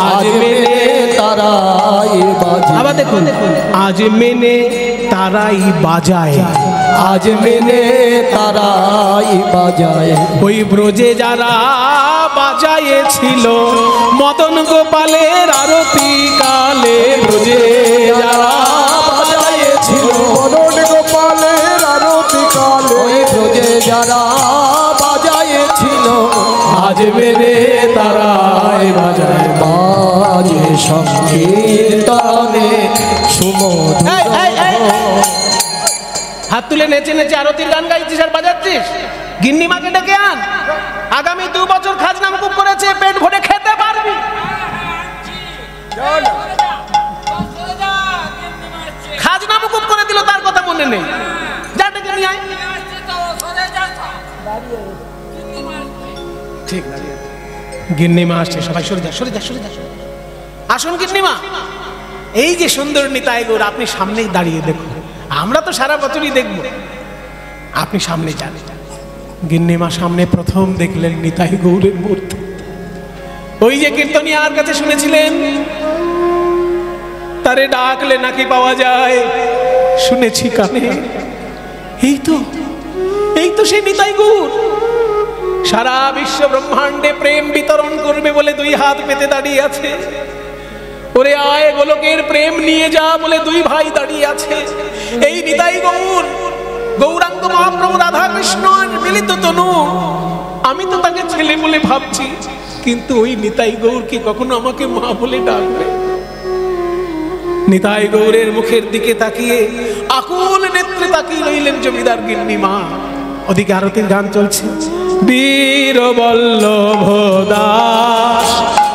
Speaker 2: আজ মেরে তারাই বাজে।
Speaker 1: আবার দেখুন, আজ মেনে তারাই বাজায়,
Speaker 2: আজ মেনে তারাই বাজায়।
Speaker 1: ওই ব্রজে যারা বাজায়েছিল, মদন গোপালের আরতি কালে, ব্রজে যারা
Speaker 2: বাজায়েছিল,
Speaker 3: মদন গোপালের আরতি কালে,
Speaker 2: ওই ব্রজে যারা বাজায়েছিল,
Speaker 1: আজ মেনে তারাই বাজায়।
Speaker 2: বাজে সংকীর্তনে সুমধুর।
Speaker 1: এই, এই, এই, এই। হাত তুলে নেচে নেচে আরতির গান গাইছিস আর বাজাচ্ছিস। গিন্নিমাকে ডেকে আন, আগামী 2 বছর খাজনা মুকুব করেছে, পেট ভরে খেতে পারবি। খাজনা মুকুব করে দিল, তার কথা মনে নেই, যা ডেকে নিয়ে আয়। ঠিক গিন্নিমা আসছে, সবাই সরে যা, সরে যা, সরে যা। আসুন গিন্নিমা। এই যে সুন্দর নিতাই গৌর, আপনি সামনেই দাঁড়িয়ে দেখুন। আমরা তো সারা বছরই দেখব, আপনি সামনে যান। গিন্নিমা সামনে প্রথম দেখলেন নিতাই গৌরের মূর্তি। ওই যে কীর্তনিয়ার কাছে শুনেছিলেন, তারে ডাকলে নাকি পাওয়া যায়, শুনেছি কানে। এই তো, এই তো সেই নিতাই গৌর। সারা বিশ্ব ব্রহ্মাণ্ডে প্রেম বিতরণ করবে বলে 2 হাত পেতে দাঁড়িয়ে আছে। ওরে আয় গোলকের প্রেম নিয়ে যা বলে 2 ভাই দাঁড়িয়ে আছে। এই নিতাই গৌর, গৌরাঙ্গ মহাপ্রভু রাধা কৃষ্ণ মিলিত তনু। আমি তো তাকে ছেলে বলে ভাবছি, কিন্তু ওই নিতাই গৌর কি কখনো আমাকে মা বলে ডাকবে? নিতাই গৌরের মুখের দিকে তাকিয়ে আকুল নেত্রে তাকিয়ে রইলেন জমিদার গিন্নিমা। ওদিকে আরতির গান চলছে। বীর বল্লভ দাস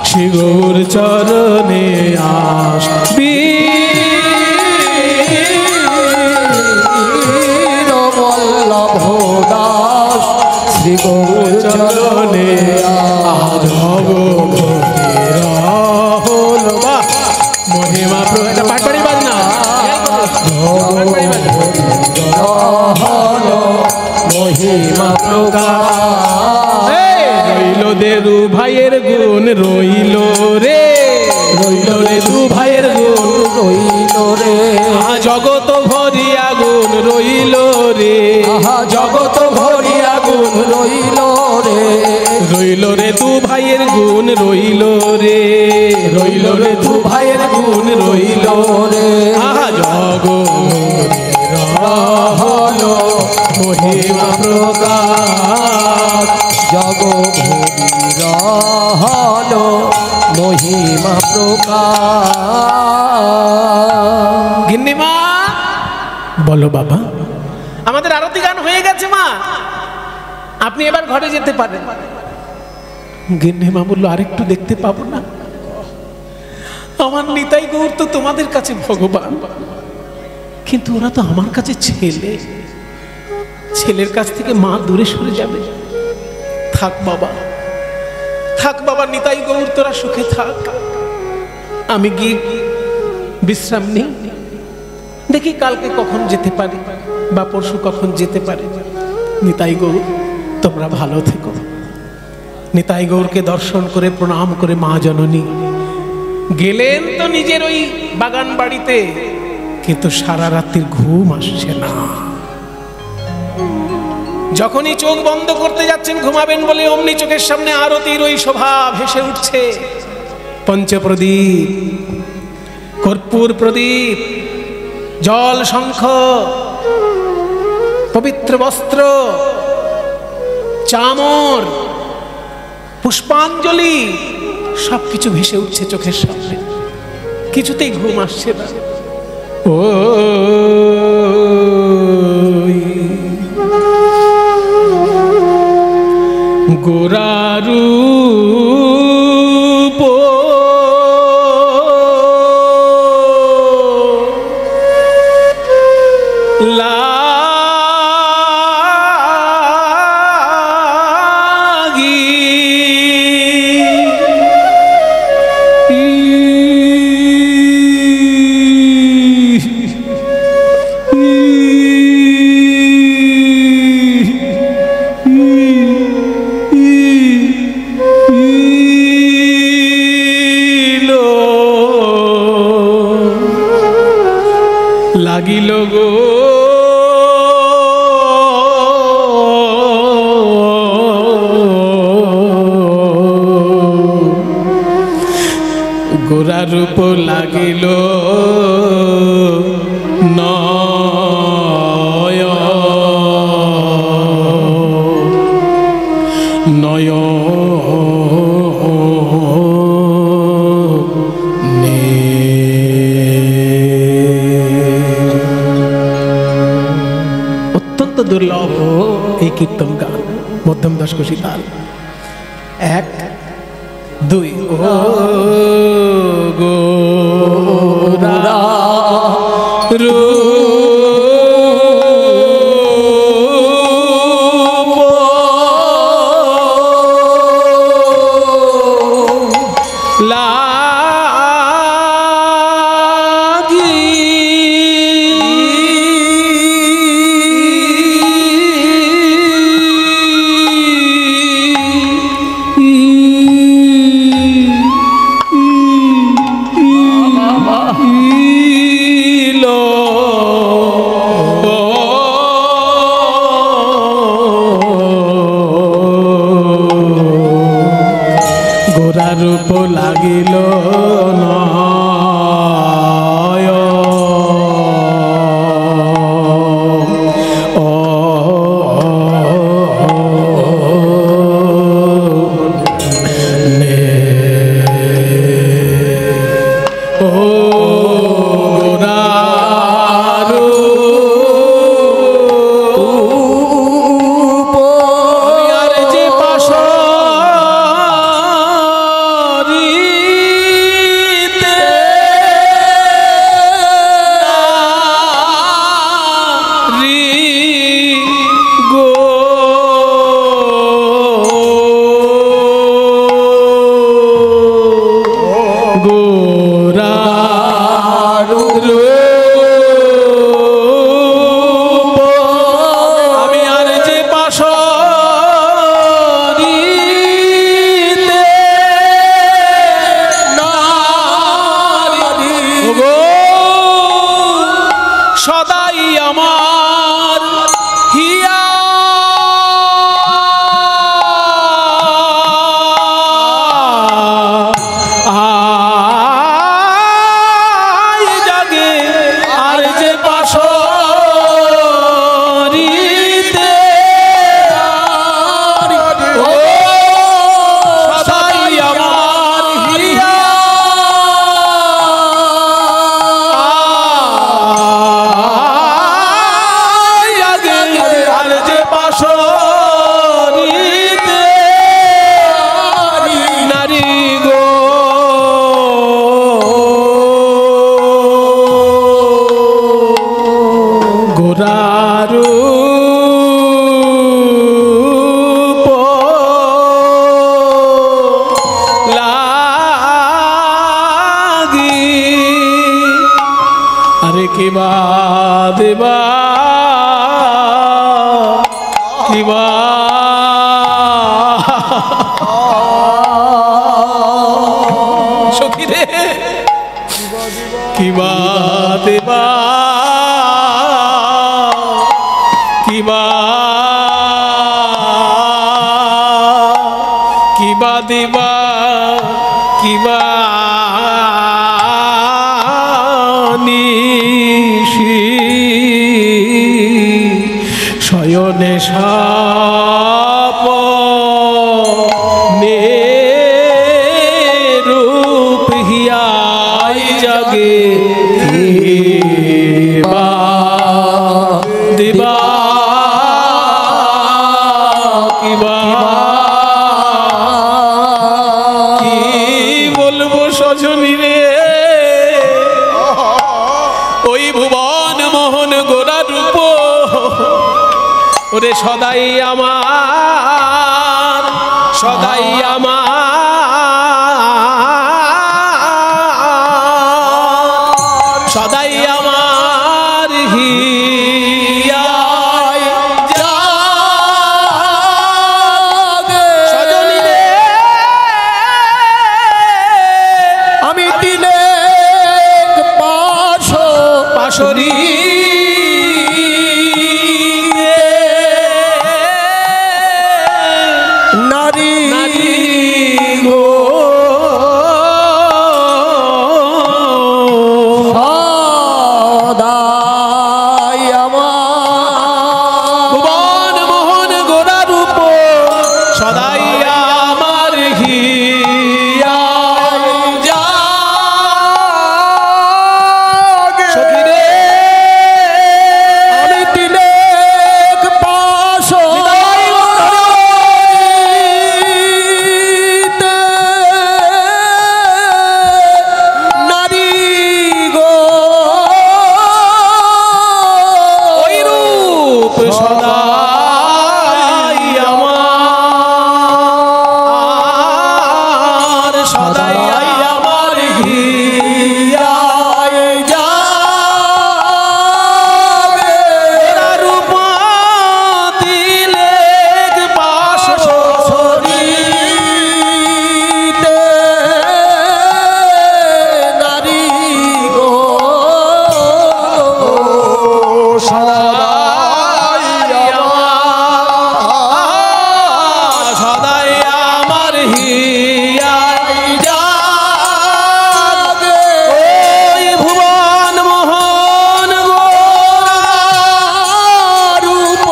Speaker 1: শ্রী গৌর চরণে আস,
Speaker 2: বীর বল্লভ দাস শ্রী গৌর চরণে
Speaker 1: আজ হলো বা মহিমা প্রভু পাটপাড়ি বাজনা
Speaker 2: মহিমা প্রকাশ।
Speaker 1: রইল দে 2 ভাইয়ের গুণ, রইল রে, রইল রে 2 ভাইয়ের গুণ,
Speaker 2: রইল রে,
Speaker 1: জগত ভরিয়া গুণ রইল রে,
Speaker 2: আহা জগৎ ভরিয়া গুণ রইল রে,
Speaker 1: রইল রে 2 ভাইয়ের গুণ, রইল রে, রইল রে 2 ভাইয়ের গুণ, রইল
Speaker 2: রে,
Speaker 1: আহা জগৎ হলো মহিমা প্রকাশ।
Speaker 2: জগৎ ভরিয়া হলো মহিমা প্রকাশ।
Speaker 1: গিন্নিমা বলো বাবা, আমাদের আরতি গান হয়ে গেছে মা, আপনি এবার ঘরে যেতে পারেন। গিন্নিমা বললো আরেকটু দেখতে পাবো না? আমার নিতাই গৌর তো তোমাদের কাছে ভগবান, কিন্তু ওরা তো আমার কাছে ছেলে। ছেলের কাছ থেকে মা দূরে সরে যাবে। থাক বাবা, থাক বাবা, নিতাই গৌর তোরা সুখে থাক, আমি গিয়ে বিশ্রাম নেই। দেখি কালকে কখন যেতে পারি বা পরশু কখন যেতে পারি। নিতাই গৌর তোমরা ভালো থেকো। নিতাই গৌরকে দর্শন করে প্রণাম করে মা জননী গেলেন তো নিজের ওই বাগান বাড়িতে, কিন্তু সারা রাত্রির ঘুম আসছে না। যখনই চোখ বন্ধ করতে যাচ্ছেন ঘুমাবেন বলে, অমনি চোখের সামনে আরতির ওই শোভা ভেসে উঠছে। পঞ্চপ্রদীপ, কর্পূর প্রদীপ, জল, শঙ্খ, পবিত্র বস্ত্র, চামর, পুষ্পাঞ্জলি, সবকিছু ভেসে উঠছে চোখের সামনে, কিছুতেই ঘুম আসছে না। ও গোরারু লাগিল গো গোরা রূপ লাগিল নয় নয় দুর্লভ এই কীর্তন গান, মধ্যম দশকোষী তাল। 1 2 ও গোরা রূপ লাগিল নয় সদাই আমার হিয়া জাগে আর যে পাশরিতে সদাই আমার হিয়া গোরারু লাগি আরে কিবা দেবা কিবা সখী রে কিবা দেবা কিবা কিবা দিবা কিবা নিশি শয়নে সাপ নে ভাগ্যে দিবা দিবা কিবা কি বলবো সজনী রে, ওই ভুবন মোহন গোরা রূপ ওরে সদাই আমার, সদাই আমার, সদাই আমার হিয়ায় জাগে। সজনী রে
Speaker 2: আমি দিলে
Speaker 1: পাশরি
Speaker 2: নারী
Speaker 1: গো
Speaker 2: সদাই আমার
Speaker 1: ভুবন মোহন গোরা রূপ সদাই আমার হিয়ায় জাগে। সখী রে
Speaker 2: আমি দিলে নারী গো
Speaker 1: ওই রূপ সদাই আমার, সদাই আমার হিয়ায় জাগে। গোরা রূপ তিলেক পাশরি
Speaker 2: নারী গো
Speaker 1: সদাই আমার, সদাই আমার হিয়ায় জাগে। ওই ভুবন মোহন গোরা
Speaker 2: রূপ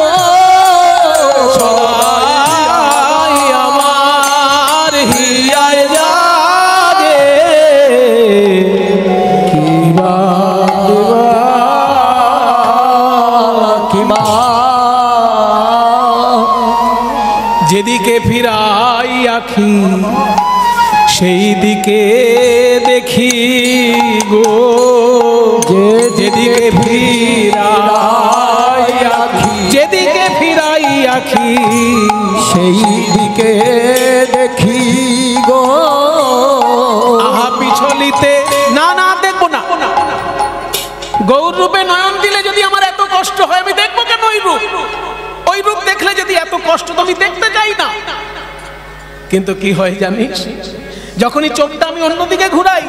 Speaker 1: সদাই আমার হিয়ায় জাগে। কিবা
Speaker 2: কিবা
Speaker 1: যেদিকে ফিরাই আখি সেই দিকে দেখি গো, যেদিকে ফিরাই আখি, যেদিকে ফিরাই আখি
Speaker 2: সেই দিকে দেখি গো
Speaker 1: আহা পিছলিতে না না দেখবো না। গৌর রূপে নয়ন দিলে যদি আমার এত কষ্ট হয় আমি দেখবো কেন ওই রূপ? ওই রূপ দেখলে যদি এত কষ্ট তো আমি দেখতে চাই না। কিন্তু কি হয় জানিস, যখনই চোখটা আমি অন্যদিকে ঘুরাই